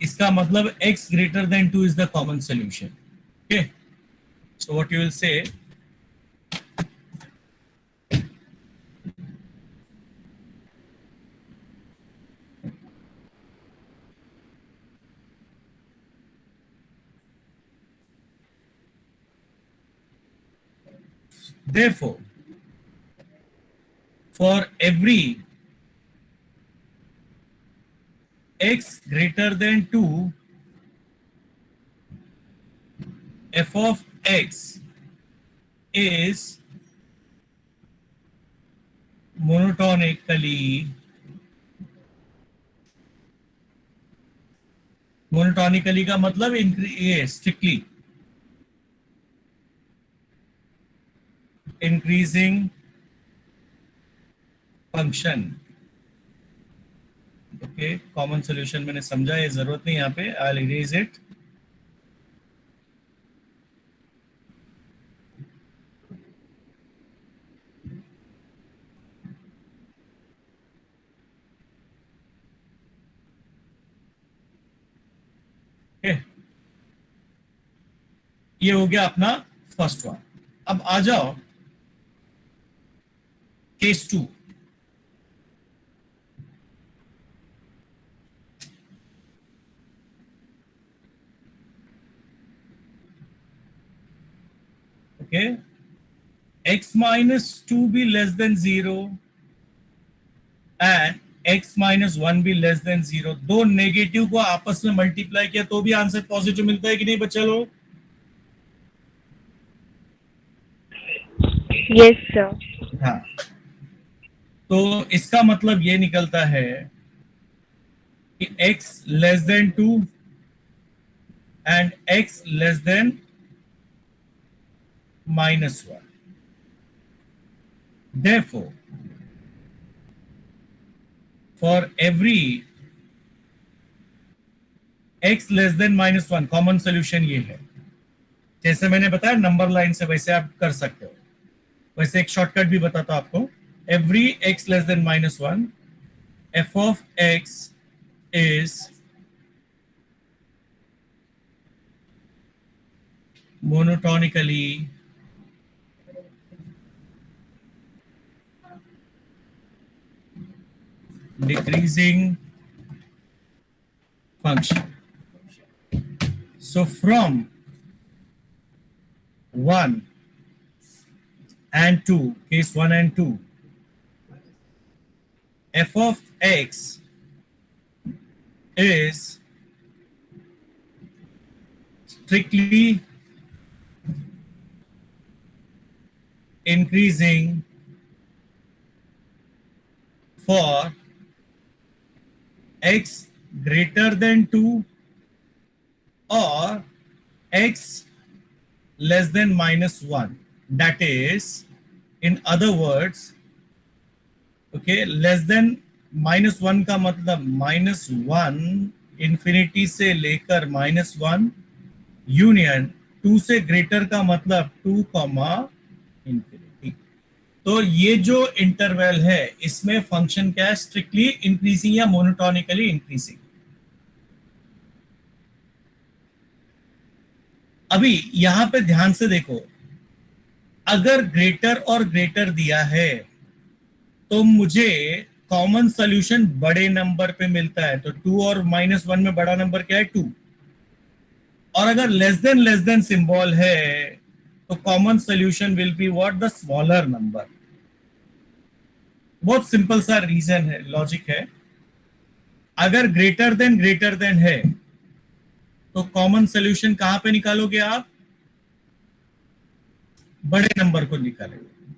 इसका मतलब x greater than 2 is the common solution. Okay, so what you will say, therefore for every x greater than 2, f of x is monotonically का मतलब strictly increasing function. Okay, common solution मैंने समझा, ये जरूरत नहीं यहाँ पे, आई विल इरेज इट। ये हो गया अपना फर्स्ट वन। अब आ जाओ केस 2। ओके, x -2 भी लेस देन 0 एंड x -1 भी लेस देन 0। दो नेगेटिव को आपस में मल्टीप्लाई किया तो भी आंसर पॉजिटिव मिलता है कि नहीं बच्चा लोग? Yes, sir. हाँ, तो इसका मतलब ये निकलता है कि x less than 2 and x less than -1। Therefore, for every x less than -1, common solution ये है। जैसे मैंने बताया नंबर लाइन से वैसे आप कर सकते हो। वैसे एक शॉर्टकट भी बताता हूं आपको। Every x less than -1, f of x is monotonically decreasing function. So from 1 and 2, case 1 and 2, f of x is strictly increasing for x greater than 2 or x less than -1. That is, in other words, okay, less than -1 का मतलब -1 infinity से लेकर -1 union 2 से greater का मतलब 2, infinity. तो ये जो इंटरवल है इसमें फंक्शन क्या है? स्ट्रिक्टली इंक्रीजिंग या मोनोटोनिकली इंक्रीजिंग। अभी यहां पे ध्यान से देखो, अगर ग्रेटर और ग्रेटर दिया है तो मुझे कॉमन सॉल्यूशन बड़े नंबर पे मिलता है। तो 2 और -1 में बड़ा नंबर क्या है? 2। और अगर लेस देन सिंबल है तो common solution will be what? The smaller number. बहुत सिंपल सा रीजन है, लॉजिक है। अगर ग्रेटर देन है तो कॉमन सोल्यूशन कहां पे निकालोगे आप? बड़े नंबर को निकालोगे।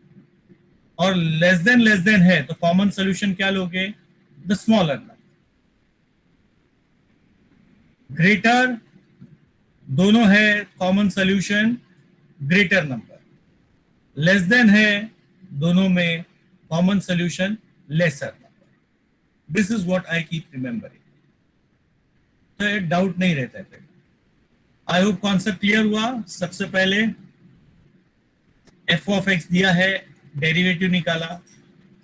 और लेस देन है तो कॉमन सोल्यूशन क्या लोगे? The smaller number. ग्रेटर दोनों है, common solution greater number. Less than है, दोनों में common solution laser number. This is what I keep remembering, तो डाउट नहीं रहता है। आई होप कॉन्सेप्ट क्लियर हुआ। सबसे पहले एफ ऑफ एक्स दिया है, डेरिवेटिव निकाला,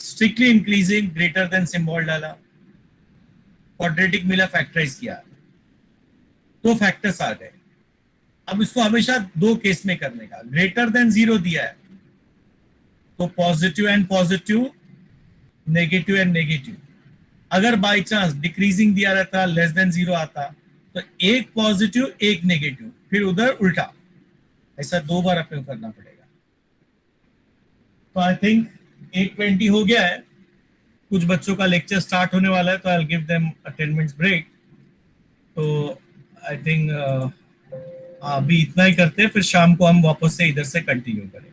strictly increasing greater than symbol डाला, क्वाड्रेटिक मिला, फैक्टराइज किया, तो फैक्टर्स आ गए। अब इसको हमेशा दो केस में करने का। ग्रेटर देन 0 दिया है तो positive and positive, negative and negative. अगर बाय चांस डिक्रीजिंग दिया रहता, लेस देन 0 आता, तो एक पॉजिटिव एक नेगेटिव, फिर उधर उल्टा, ऐसा 2 बार अपने को करना पड़ेगा। तो आई थिंक 8:20 हो गया है। कुछ बच्चों का लेक्चर स्टार्ट होने वाला है, तो I will give them a 10 minutes break. तो आई थिंक अभी इतना ही करते हैं, फिर शाम को हम वापस से इधर से कंटिन्यू करें।